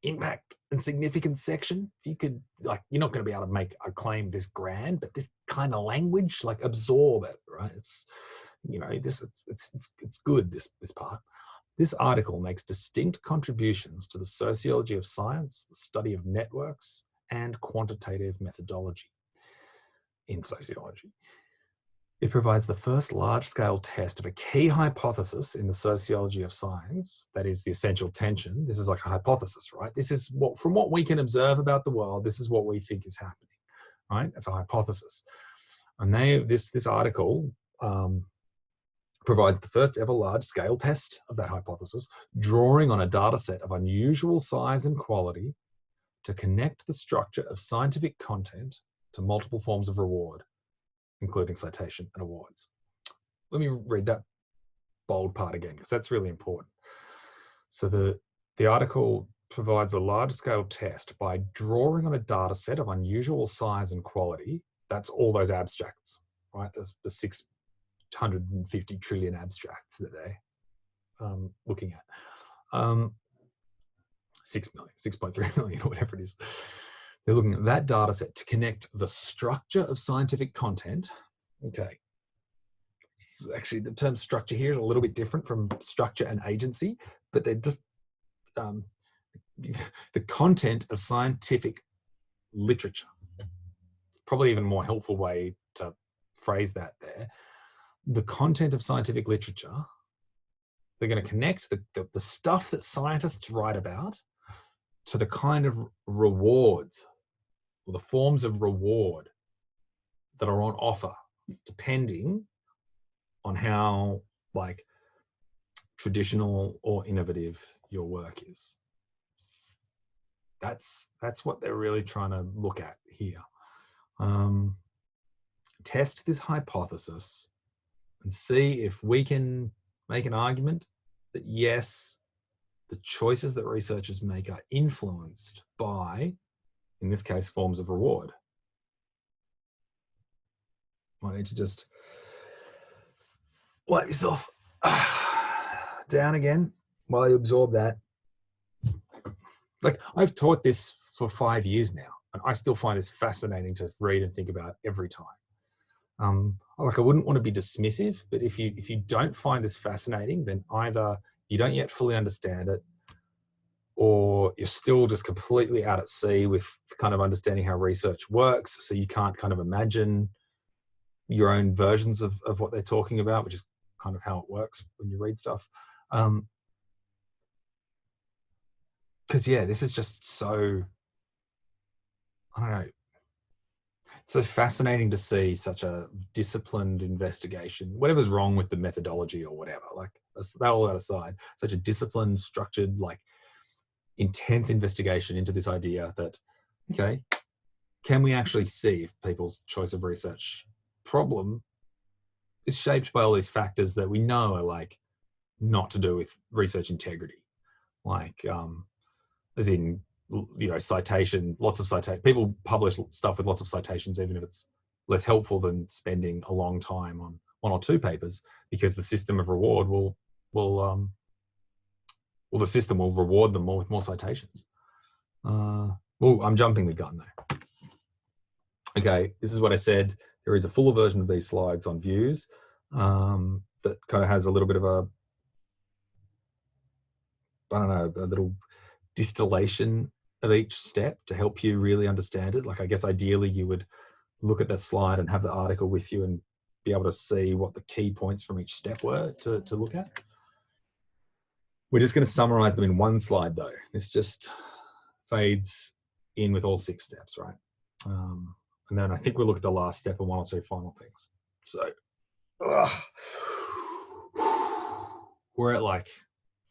S1: impact and significance section. If you could, you're not going to be able to make a claim this grand, but this kind of language, absorb it, right? It's, it's good, this part. This article makes distinct contributions to the sociology of science, the study of networks, and quantitative methodology in sociology. It provides the first large-scale test of a key hypothesis in the sociology of science, that is the essential tension. This is like a hypothesis, right? This is from what we can observe about the world, this is what we think is happening, right? It's a hypothesis. And this article provides the first ever large-scale test of that hypothesis, drawing on a data set of unusual size and quality to connect the structure of scientific content to multiple forms of reward, including citation and awards. Let me read that bold part again, because that's really important. So the article provides a large-scale test by drawing on a data set of unusual size and quality. That's all those abstracts, right? There's the 650 trillion abstracts that they're looking at. 6 million, 6.3 million, or whatever it is. They're looking at that data set to connect the structure of scientific content. Okay. Actually, the term structure here is a little bit different from structure and agency, but they're just the content of scientific literature. Probably even a more helpful way to phrase that there. The content of scientific literature, they're going to connect the stuff that scientists write about to the kind of rewards, or the forms of reward that are on offer, depending on how traditional or innovative your work is. That's what they're really trying to look at here. Test this hypothesis and see if we can make an argument that yes, the choices that researchers make are influenced by, in this case, forms of reward. I need to just let yourself down again while you absorb that. I've taught this for 5 years now, and I still find this fascinating to read and think about every time. I wouldn't want to be dismissive, but if you don't find this fascinating, then either you don't yet fully understand it, or you're still just completely out at sea with kind of understanding how research works, so you can't kind of imagine your own versions of what they're talking about, which is kind of how it works when you read stuff. Because yeah, this is just so I don't know, it's so fascinating to see such a disciplined investigation, whatever's wrong with the methodology or whatever, like that all that aside, such a disciplined, structured, like intense investigation into this idea that, okay, can we actually see if people's choice of research problem is shaped by all these factors that we know are like not to do with research integrity, like as in, you know, citation, lots of citation, people publish stuff with lots of citations even if it's less helpful than spending a long time on one or two papers, because the system of reward will the system will reward them more with more citations. Well, I'm jumping the gun though. Okay, this is what I said. There is a fuller version of these slides on views that kind of has a little bit of a, I don't know, a little distillation of each step to help you really understand it. Like, I guess ideally you would look at that slide and have the article with you and be able to see what the key points from each step were to look at. We're just going to summarize them in one slide though. This just fades in with all 6 steps, right? And then I think we'll look at the last step and 1 or 2 final things. So we're at, like,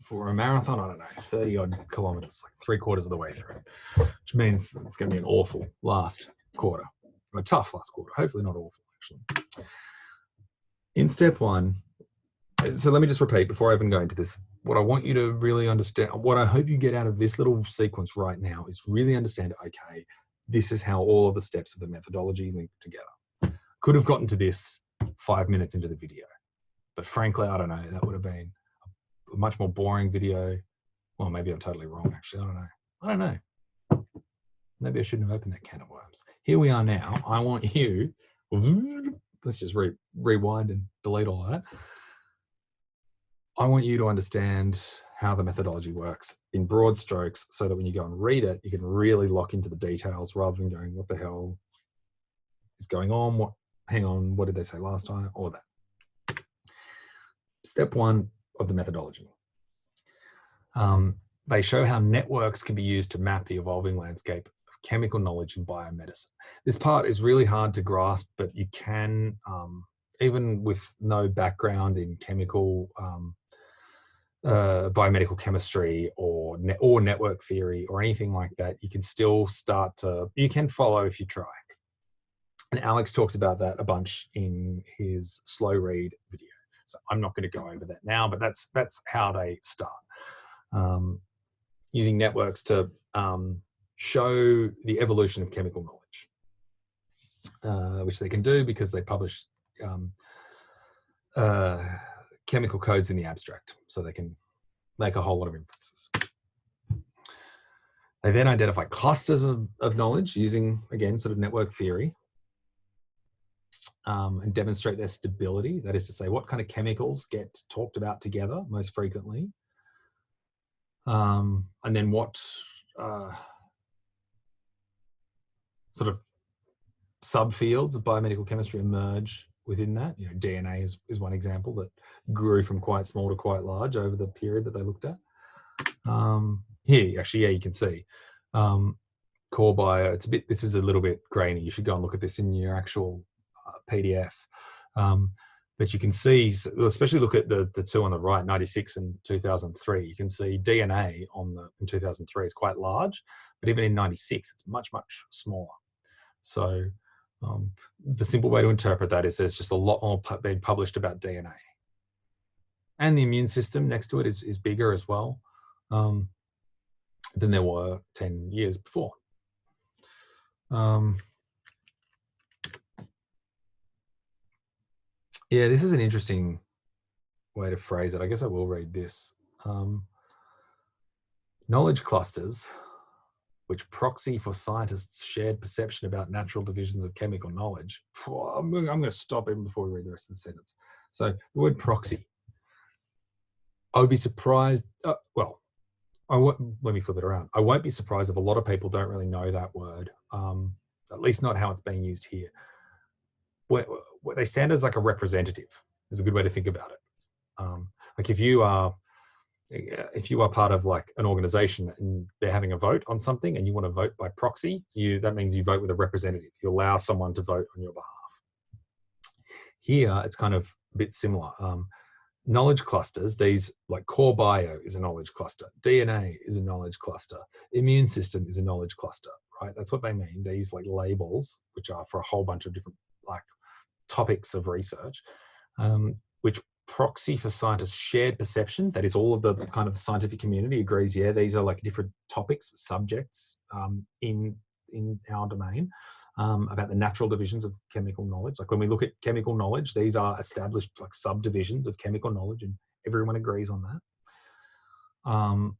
S1: for a marathon, I don't know, 30 odd kilometers, like 3/4 of the way through, which means it's going to be an awful last quarter, a tough last quarter, hopefully not awful actually. In step 1, so let me just repeat before I even go into this, what I want you to really understand, what I hope you get out of this little sequence right now is really understand, okay, this is how all of the steps of the methodology link together. Could have gotten to this 5 minutes into the video, but frankly, I don't know, that would have been a much more boring video. Well, maybe I'm totally wrong actually, I don't know. Maybe I shouldn't have opened that can of worms. Here we are now. I want you, let's just rewind and delete all that. I want you to understand how the methodology works in broad strokes so that when you go and read it, you can really lock into the details rather than going, what the hell is going on? Hang on, what did they say last time? All of that. Step 1 of the methodology. They show how networks can be used to map the evolving landscape of chemical knowledge in biomedicine. This part is really hard to grasp, but you can, even with no background in chemical biomedical chemistry or network theory or anything like that, you can still start to, you can follow if you try. And Alex talks about that a bunch in his slow read video. So I'm not going to go over that now, but that's how they start. Using networks to show the evolution of chemical knowledge, which they can do because they publish chemical codes in the abstract, so they can make a whole lot of inferences. They then identify clusters of knowledge using, again, sort of network theory, and demonstrate their stability. That is to say, what kind of chemicals get talked about together most frequently, and then what sort of subfields of biomedical chemistry emerge within that. You know, DNA is one example that grew from quite small to quite large over the period that they looked at. Here, actually, yeah, you can see core bio. It's a bit. This is a little bit grainy. You should go and look at this in your actual PDF. But you can see, especially look at the 2 on the right, 96 and 2003. You can see DNA in 2003 is quite large, but even in 96, it's much, much smaller. So the simple way to interpret that is there's just a lot more being published about DNA. And the immune system next to it is bigger as well than there were 10 years before. Yeah, this is an interesting way to phrase it. I guess I will read this. Knowledge clusters, which proxy for scientists' shared perception about natural divisions of chemical knowledge. I'm going to stop even before we read the rest of the sentence. So the word proxy. I would be surprised, well, let me flip it around. I won't be surprised if a lot of people don't really know that word, at least not how it's being used here. What they stand as like a representative is a good way to think about it. Like if you are if you are part of like an organization and they're having a vote on something and you want to vote by proxy, that means you vote with a representative. You allow someone to vote on your behalf. Here, it's kind of a bit similar. Knowledge clusters, these like core bio is a knowledge cluster, DNA is a knowledge cluster, immune system is a knowledge cluster, right? That's what they mean. These like labels, which are for a whole bunch of different like topics of research, which proxy for scientists' shared perception. That is all of the kind of scientific community agrees, yeah, these are like different topics, subjects in our domain. About the natural divisions of chemical knowledge. Like when we look at chemical knowledge, these are established like subdivisions of chemical knowledge, and everyone agrees on that.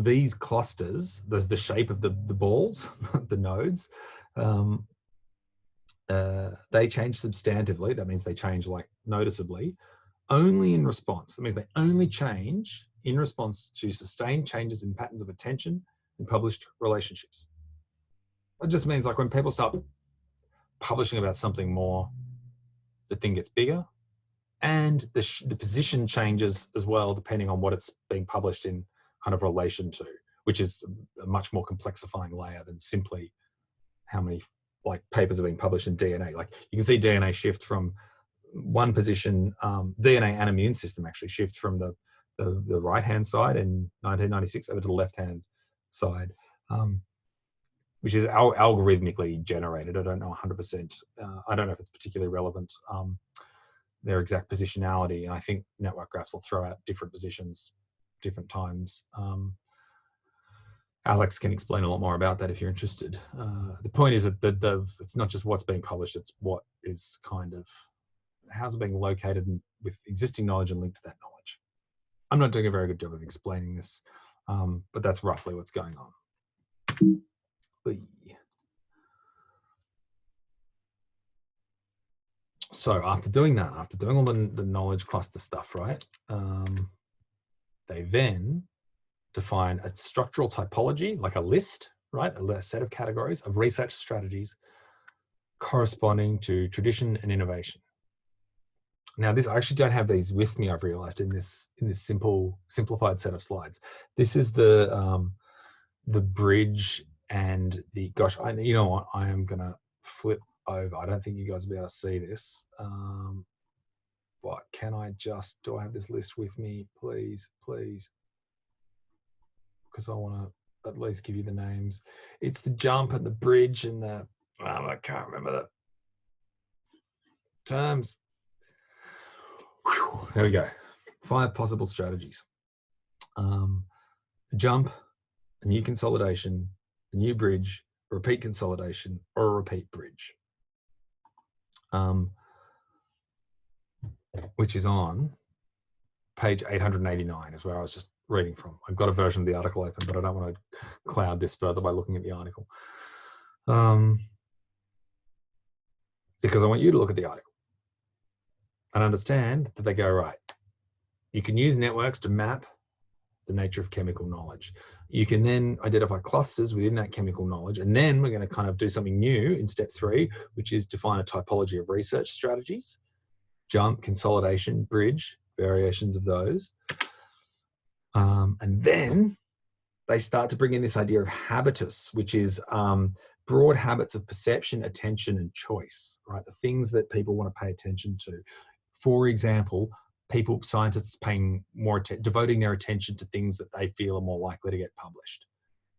S1: These clusters, the shape of the balls, the nodes, they change substantively. That means they change like noticeably, only in response. That means they only change in response to sustained changes in patterns of attention and published relationships. It just means like when people start publishing about something more, the thing gets bigger, and the position changes as well depending on what it's being published in kind of relation to, which is a much more complexifying layer than simply how many like papers are being published in DNA. Like you can see DNA shift from one position, DNA and immune system actually shift from the right-hand side in 1996 over to the left-hand side. Which is algorithmically generated. I don't know 100%. I don't know if it's particularly relevant, their exact positionality. And I think network graphs will throw out different positions, different times. Alex can explain a lot more about that if you're interested. The point is that it's not just what's being published, it's what is kind of, how's it being located with existing knowledge and linked to that knowledge. I'm not doing a very good job of explaining this, but that's roughly what's going on. So after doing that, after doing all the knowledge cluster stuff, right, they then define a structural typology, like a list, right, a set of categories of research strategies corresponding to tradition and innovation. Now, I actually don't have these with me, I've realized, in this simplified set of slides. This is the bridge and the, gosh, you know what, I am going to flip over. I don't think you guys will be able to see this. But can I just, do I have this list with me? Please, please. Because I want to at least give you the names. It's the jump and the bridge and the, I can't remember the terms. Whew, there we go. 5 possible strategies. A jump, a new consolidation, a new bridge, a repeat consolidation, or a repeat bridge. Which is on page 889 is where I was just reading from. I've got a version of the article open, but I don't want to cloud this further by looking at the article. Because I want you to look at the article and understand that they go, right, you can use networks to map the nature of chemical knowledge. You can then identify clusters within that chemical knowledge, and then we're going to kind of do something new in step 3, which is define a typology of research strategies. Jump, consolidation, bridge, variations of those. And then they start to bring in this idea of habitus, which is broad habits of perception, attention, and choice, right? The things that people want to pay attention to. For example, scientists paying more, devoting their attention to things that they feel are more likely to get published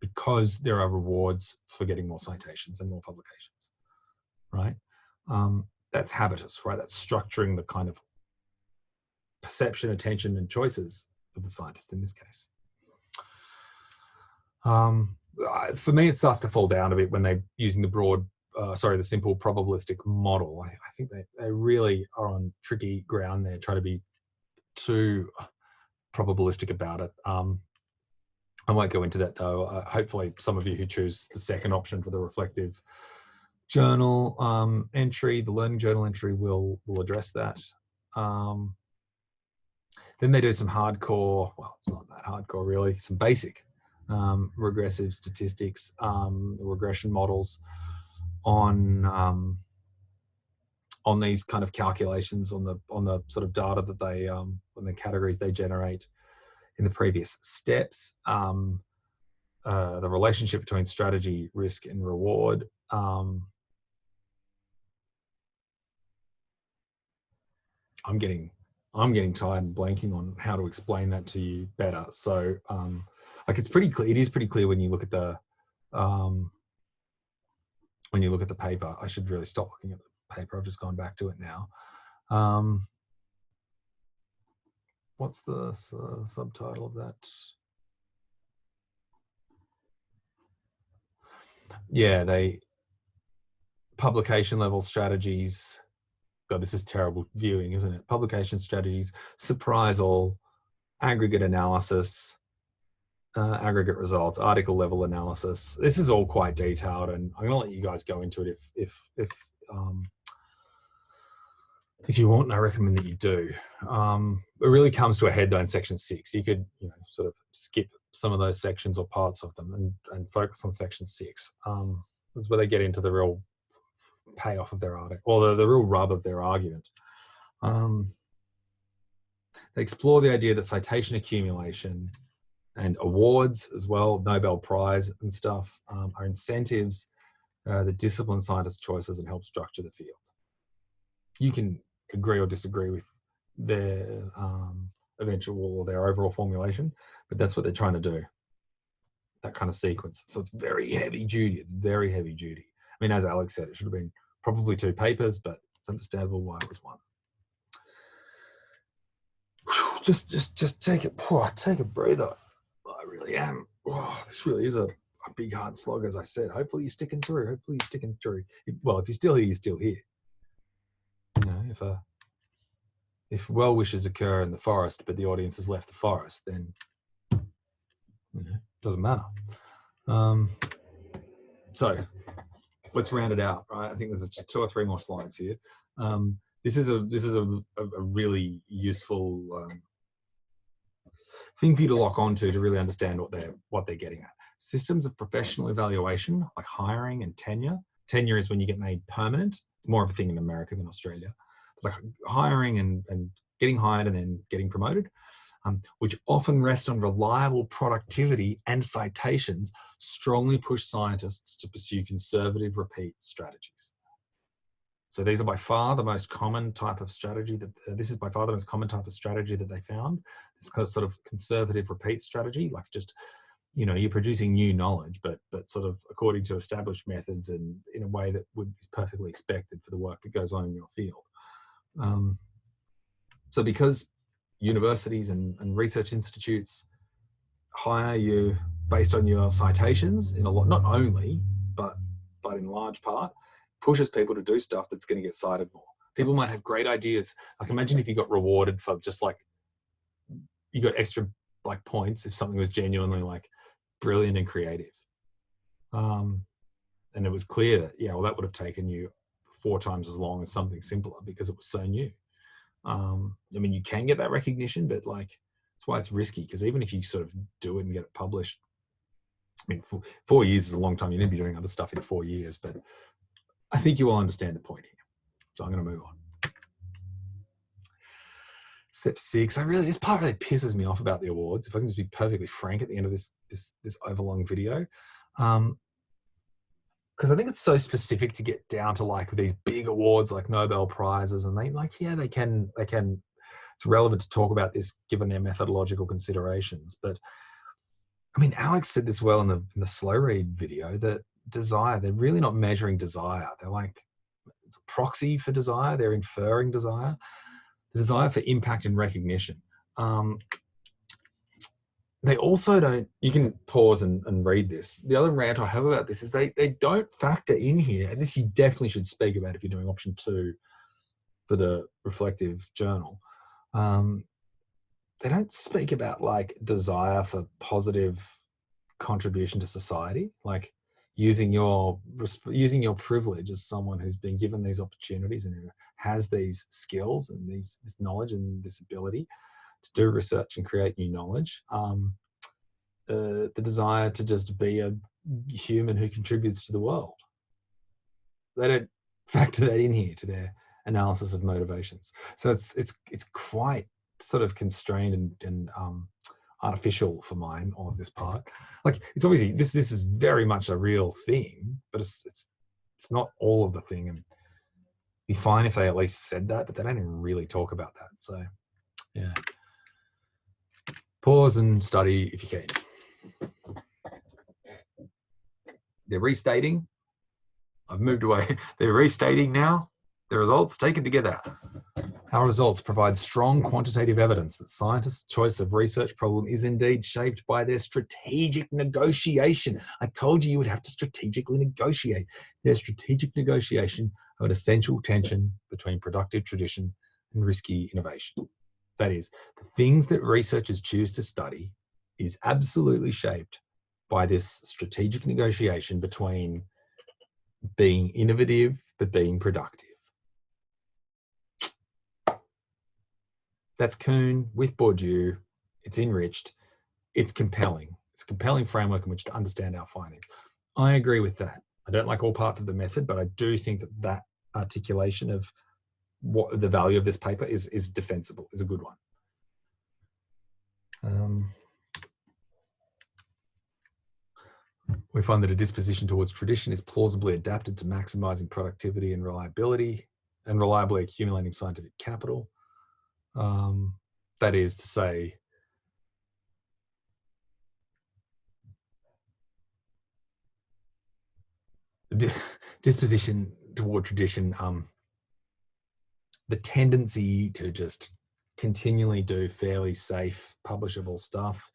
S1: because there are rewards for getting more citations and more publications, right? That's habitus, right? That's structuring the kind of perception, attention, and choices of the scientist in this case. For me, it starts to fall down a bit when they're using the simple probabilistic model. I think they really are on tricky ground there, trying to be too probabilistic about it. I won't go into that though. Hopefully some of you who choose the second option for the reflective journal entry, the learning journal entry, will address that. Then they do some hardcore, well, it's not that hardcore really, some basic regressive statistics, regression models on on these kind of calculations on the sort of data that they on the categories they generate in the previous steps. The relationship between strategy, risk, and reward. I'm getting tired and blanking on how to explain that to you better. So like it's pretty clear. It is pretty clear when you look at the paper. I should really stop looking at the paper. I've just gone back to it now. What's the subtitle of that? Yeah, publication level strategies. God, this is terrible viewing, isn't it? Publication strategies, surprise all, aggregate analysis, aggregate results, article level analysis. This is all quite detailed, and I'm gonna let you guys go into it if you want, and I recommend that you do. It really comes to a head though in section 6. You could, sort of skip some of those sections or parts of them and focus on section 6. That's where they get into the real payoff of their article, or the real rub of their argument. They explore the idea that citation accumulation and awards as well, Nobel Prize and stuff, are incentives that discipline scientists' choices and help structure the field. You can agree or disagree with their eventual or their overall formulation, but that's what they're trying to do, that kind of sequence. So it's very heavy duty. It's very heavy duty. I mean, as Alex said, it should have been probably 2 papers, but it's understandable why it was 1. Just take it. Take a breather. I really am. This really is a big hard slog, as I said. Hopefully you're sticking through. If you're still here, you're still here. If well wishes occur in the forest, but the audience has left the forest, then it doesn't matter. So let's round it out, right? I think there's just 2 or 3 more slides here. This is a really useful thing for you to lock onto to really understand what they're getting at. Systems of professional evaluation, like hiring and tenure. Tenure is when you get made permanent. It's more of a thing in America than Australia. Like hiring and getting hired and then getting promoted, which often rest on reliable productivity and citations, strongly push scientists to pursue conservative repeat strategies. So these are by far the most common type of strategy that they found. This kind of sort of conservative repeat strategy, like just, you're producing new knowledge, but sort of according to established methods and in a way that is perfectly expected for the work that goes on in your field. So because universities and research institutes hire you based on your citations in a lot, not only, but in large part, pushes people to do stuff that's going to get cited more. People might have great ideas. Like imagine if you got rewarded for just like, you got extra like points if something was genuinely like brilliant and creative. And it was clear that, that would have taken you 4 times as long as something simpler because it was so new. I mean, you can get that recognition, but like, that's why it's risky, because even if you sort of do it and get it published, I mean, 4 years is a long time. You need to be doing other stuff in 4 years, but I think you all understand the point here. So I'm going to move on. Step 6. This part really pisses me off about the awards. If I can just be perfectly frank at the end of this overlong video, because I think it's so specific to get down to like these big awards like Nobel Prizes, and they can. It's relevant to talk about this given their methodological considerations. But I mean, Alex said this well in the slow read video, that desire, they're really not measuring desire. They're like, it's a proxy for desire. They're inferring desire. The desire for impact and recognition. They also don't, you can pause and read this. The other rant I have about this is they don't factor in here, and this you definitely should speak about if you're doing option 2 for the reflective journal. They don't speak about like desire for positive contribution to society, like using your privilege as someone who's been given these opportunities and who has these skills and this knowledge and this ability to do research and create new knowledge. The desire to just be a human who contributes to the world. They don't factor that in here to their analysis of motivations. So it's quite sort of constrained and artificial for mine, all of this part. Like, it's obviously this is very much a real thing, but it's not all of the thing. And it'd be fine if they at least said that, but they don't even really talk about that. So yeah, pause and study if you can. They're restating. I've moved away. They're restating now. The results taken together. Our results provide strong quantitative evidence that scientists' choice of research problem is indeed shaped by their strategic negotiation. I told you would have to strategically negotiate. Their strategic negotiation of an essential tension between productive tradition and risky innovation. That is, the things that researchers choose to study is absolutely shaped by this strategic negotiation between being innovative but being productive. That's Kuhn with Bourdieu. It's enriched. It's compelling. It's a compelling framework in which to understand our findings. I agree with that. I don't like all parts of the method, but I do think that that articulation of what the value of this paper is defensible, is a good one. We find that a disposition towards tradition is plausibly adapted to maximizing productivity and reliability and reliably accumulating scientific capital. That is to say, disposition toward tradition, the tendency to just continually do fairly safe, publishable stuff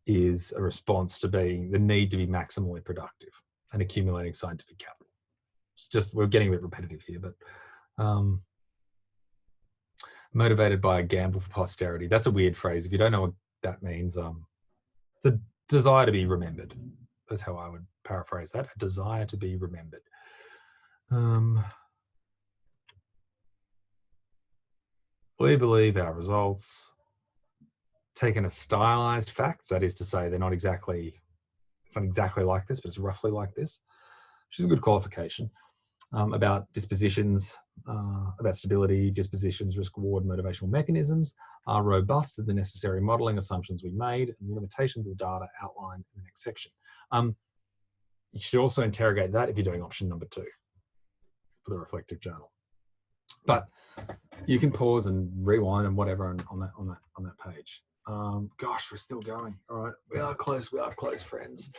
S1: is a response to being the need to be maximally productive and accumulating scientific capital. It's just, we're getting a bit repetitive here, but motivated by a gamble for posterity. That's a weird phrase. If you don't know what that means, it's a desire to be remembered. That's how I would paraphrase that, a desire to be remembered. We believe our results taken as stylized facts, that is to say, they're not exactly, it's not exactly like this, but it's roughly like this, which is a good qualification, about dispositions, about stability, dispositions, risk, reward, motivational mechanisms are robust to the necessary modeling assumptions we made and the limitations of the data outlined in the next section. You should also interrogate that if you're doing option number 2 for the reflective journal. But you can pause and rewind and whatever on that page. Gosh, we're still going. All right, we are close, friends.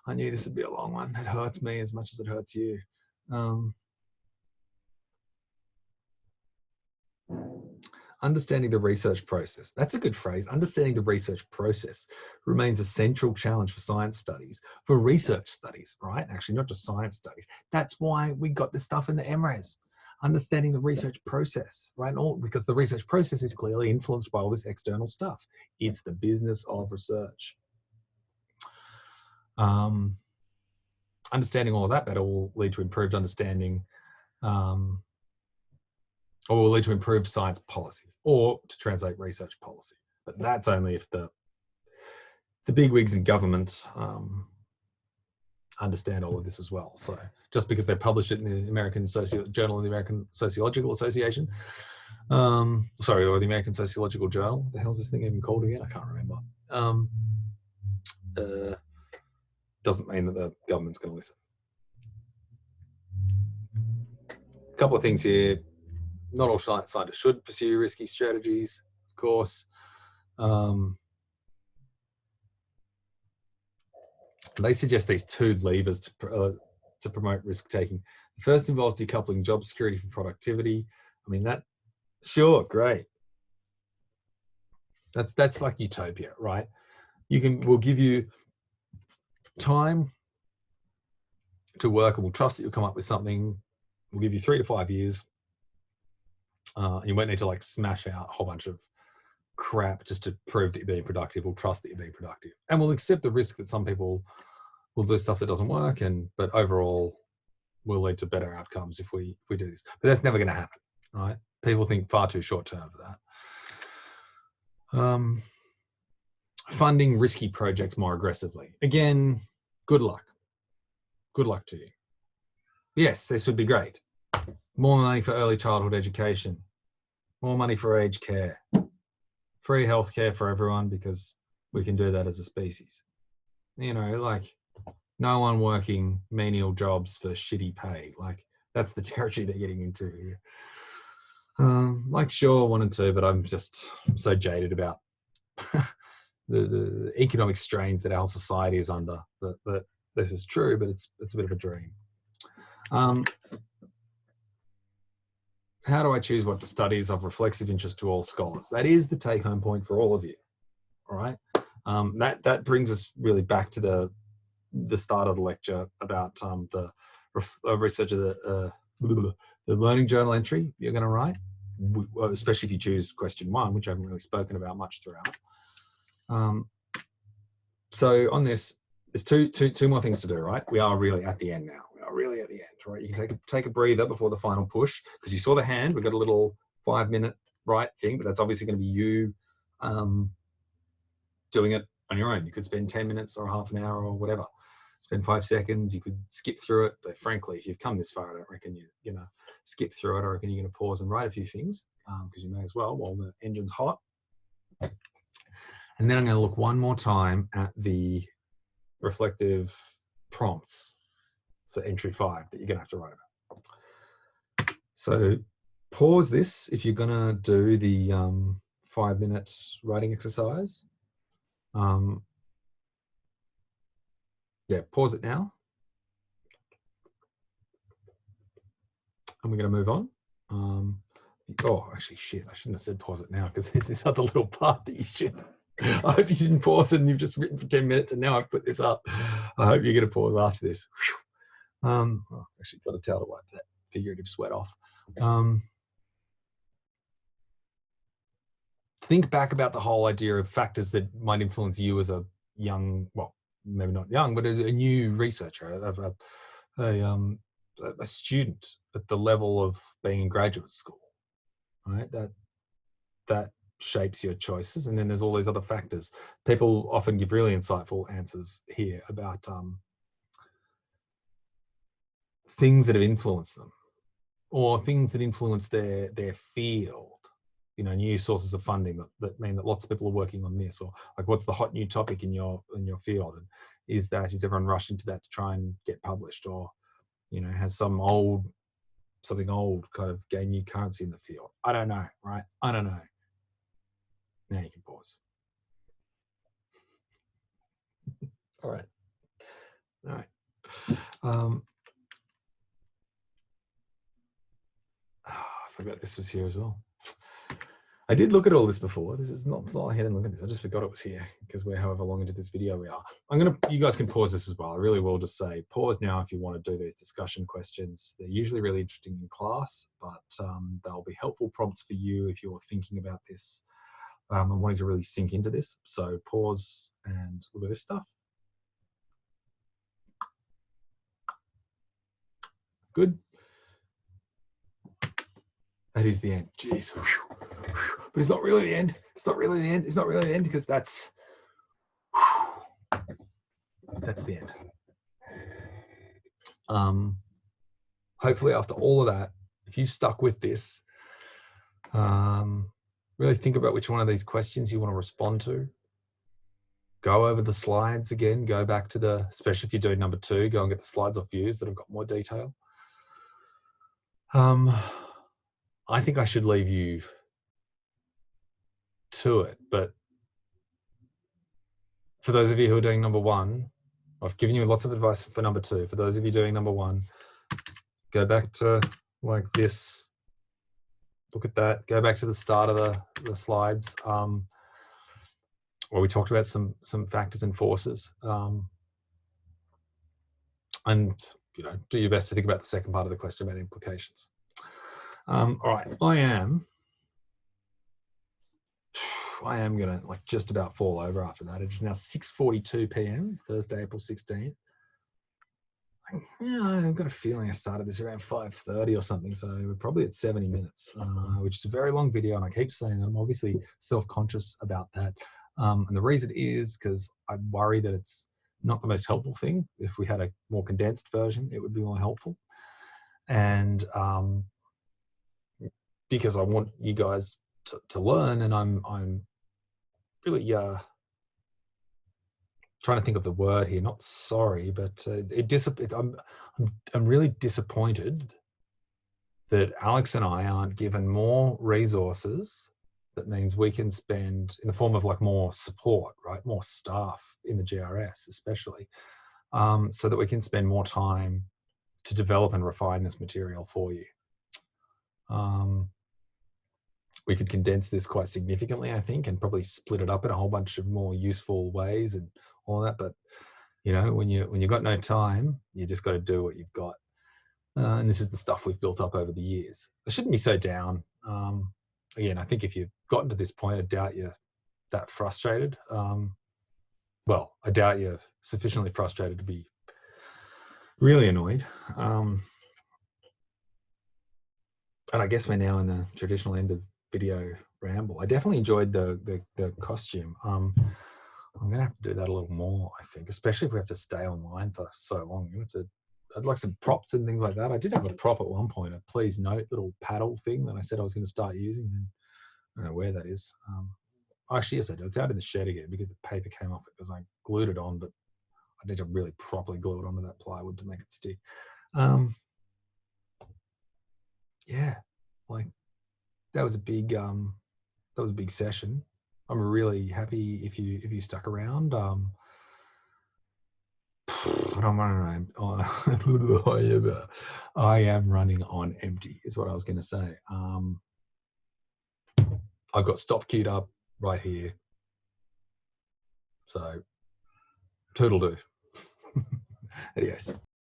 S1: I knew this would be a long one. It hurts me as much as it hurts you. Understanding the research process. That's a good phrase. Understanding the research process remains a central challenge for science studies, for research studies, right? Actually, not just science studies. That's why we got this stuff in the MRes. Understanding the research process, right? Because the research process is clearly influenced by all this external stuff. It's the business of research. Understanding all of that better will lead to improved understanding, or will lead to improved science policy, or to translate research policy. But that's only if the bigwigs in government understand all of this as well. So just because they publish it in the American Journal of the American Sociological Association, sorry, or the American Sociological Journal, what the hell's this thing even called again? I can't remember. Doesn't mean that the government's going to listen. A couple of things here. Not all scientists should pursue risky strategies, of course. They suggest these 2 levers to promote risk-taking. The first involves decoupling job security from productivity. I mean, that, sure, great. That's like utopia, right? We'll give you time to work and we'll trust that you'll come up with something. We'll give you 3 to 5 years. You won't need to like smash out a whole bunch of crap just to prove that you're being productive. We'll trust that you're being productive. And we'll accept the risk that some people will do stuff that doesn't work, but overall will lead to better outcomes if we do this. But that's never going to happen, right? People think far too short term for that. Funding risky projects more aggressively. Again, good luck. Good luck to you. Yes, this would be great. More money for early childhood education. More money for aged care. Free healthcare for everyone because we can do that as a species. You know, like no one working menial jobs for shitty pay. Like that's the territory they're getting into here. Like sure, 1 and 2, but I'm just so jaded about the economic strains that our society is under that this is true, but it's a bit of a dream. How do I choose what to study is of reflexive interest to all scholars? That is the take-home point for all of you. All right. That brings us really back to the start of the lecture about the research of the learning journal entry you're going to write, especially if you choose question 1, which I haven't really spoken about much throughout. So on this, there's two more things to do, right? We are really at the end now. We are really at the end, right? You can take a breather before the final push, because you saw the hand. We've got a little 5-minute right thing, but that's obviously going to be you doing it on your own. You could spend 10 minutes or half an hour or whatever. Spend 5 seconds. You could skip through it. But frankly, if you've come this far, I don't reckon you're going to skip through it. I reckon you're going to pause and write a few things, because you may as well while the engine's hot. And then I'm going to look one more time at the reflective prompts for entry 5 that you're going to have to write about. So pause this if you're going to do the 5-minute writing exercise. Yeah, pause it now. And we're going to move on. Oh, actually, shit, I shouldn't have said pause it now, because there's this other little part that you should. I hope you didn't pause and you've just written for 10 minutes and now I've put this up. I hope you're going to pause after this. Actually got a towel to wipe that figurative sweat off. Think back about the whole idea of factors that might influence you as a young, well, maybe not young, but a new researcher, a student at the level of being in graduate school, right? That shapes your choices. And then there's all these other factors. People often give really insightful answers here about things that have influenced them, or things that influence their field. You know, new sources of funding that mean that lots of people are working on this, or like what's the hot new topic in your field, and is everyone rushing to that to try and get published, or you know, has something old kind of gain new currency in the field. I don't know, right? I don't know. Now you can pause. All right. All right. I forgot this was here as well. I did look at all this before. This is not I hadn't looked at this. I just forgot it was here because we're however long into this video we are. You guys can pause this as well. I really will just say pause now if you want to do these discussion questions. They're usually really interesting in class, but they'll be helpful prompts for you if you're thinking about this and wanting to really sink into this. So pause and look at this stuff. Good. That is the end. Jeez. But it's not really the end. It's not really the end. It's not really the end, because that's the end. Hopefully after all of that, if you stuck with this, really think about which one of these questions you want to respond to. Go over the slides again. Go back to especially if you're doing number 2, go and get the slides off views that have got more detail. I think I should leave you to it, but for those of you who are doing number 1, I've given you lots of advice for number 2. For those of you doing number 1, go back to like this, look at that, go back to the start of the slides where we talked about some factors and forces, and you know, do your best to think about the second part of the question about implications. All right, I am gonna like just about fall over after that. It is now 6:42 p.m. Thursday, April 16th. Yeah, I've got a feeling I started this around 5:30 or something, so we're probably at 70 minutes, which is a very long video, and I keep saying that I'm obviously self-conscious about that. And the reason is because I worry that it's not the most helpful thing. If we had a more condensed version, it would be more helpful. And because I want you guys to learn, and I'm really trying to think of the word here, not sorry, but I'm really disappointed that Alex and I aren't given more resources. That means we can spend in the form of like more support, right? More staff in the GRS, especially, so that we can spend more time to develop and refine this material for you. We could condense this quite significantly, I think, and probably split it up in a whole bunch of more useful ways and all that. But you know, when you've got no time, you just got to do what you've got. And this is the stuff we've built up over the years. I shouldn't be so down. Again, I think if you've gotten to this point, I doubt you're that frustrated. Well, I doubt you're sufficiently frustrated to be really annoyed. And I guess we're now in the traditional end of video ramble. I definitely enjoyed the costume. I'm gonna have to do that a little more, I think, especially if we have to stay online for so long. I'd like some props and things like that. I did have a prop at one point, a please note little paddle thing that I said I was going to start using. And I don't know where that is. Actually, yes, I do. It's out in the shed again because the paper came off it because I glued it on, but I need to really properly glue it onto that plywood to make it stick. Yeah, like that was a big session. I'm really happy if you stuck around. But I'm running on, I am running on empty is what I was going to say. I've got stop queued up right here. So toodle-doo. Adios.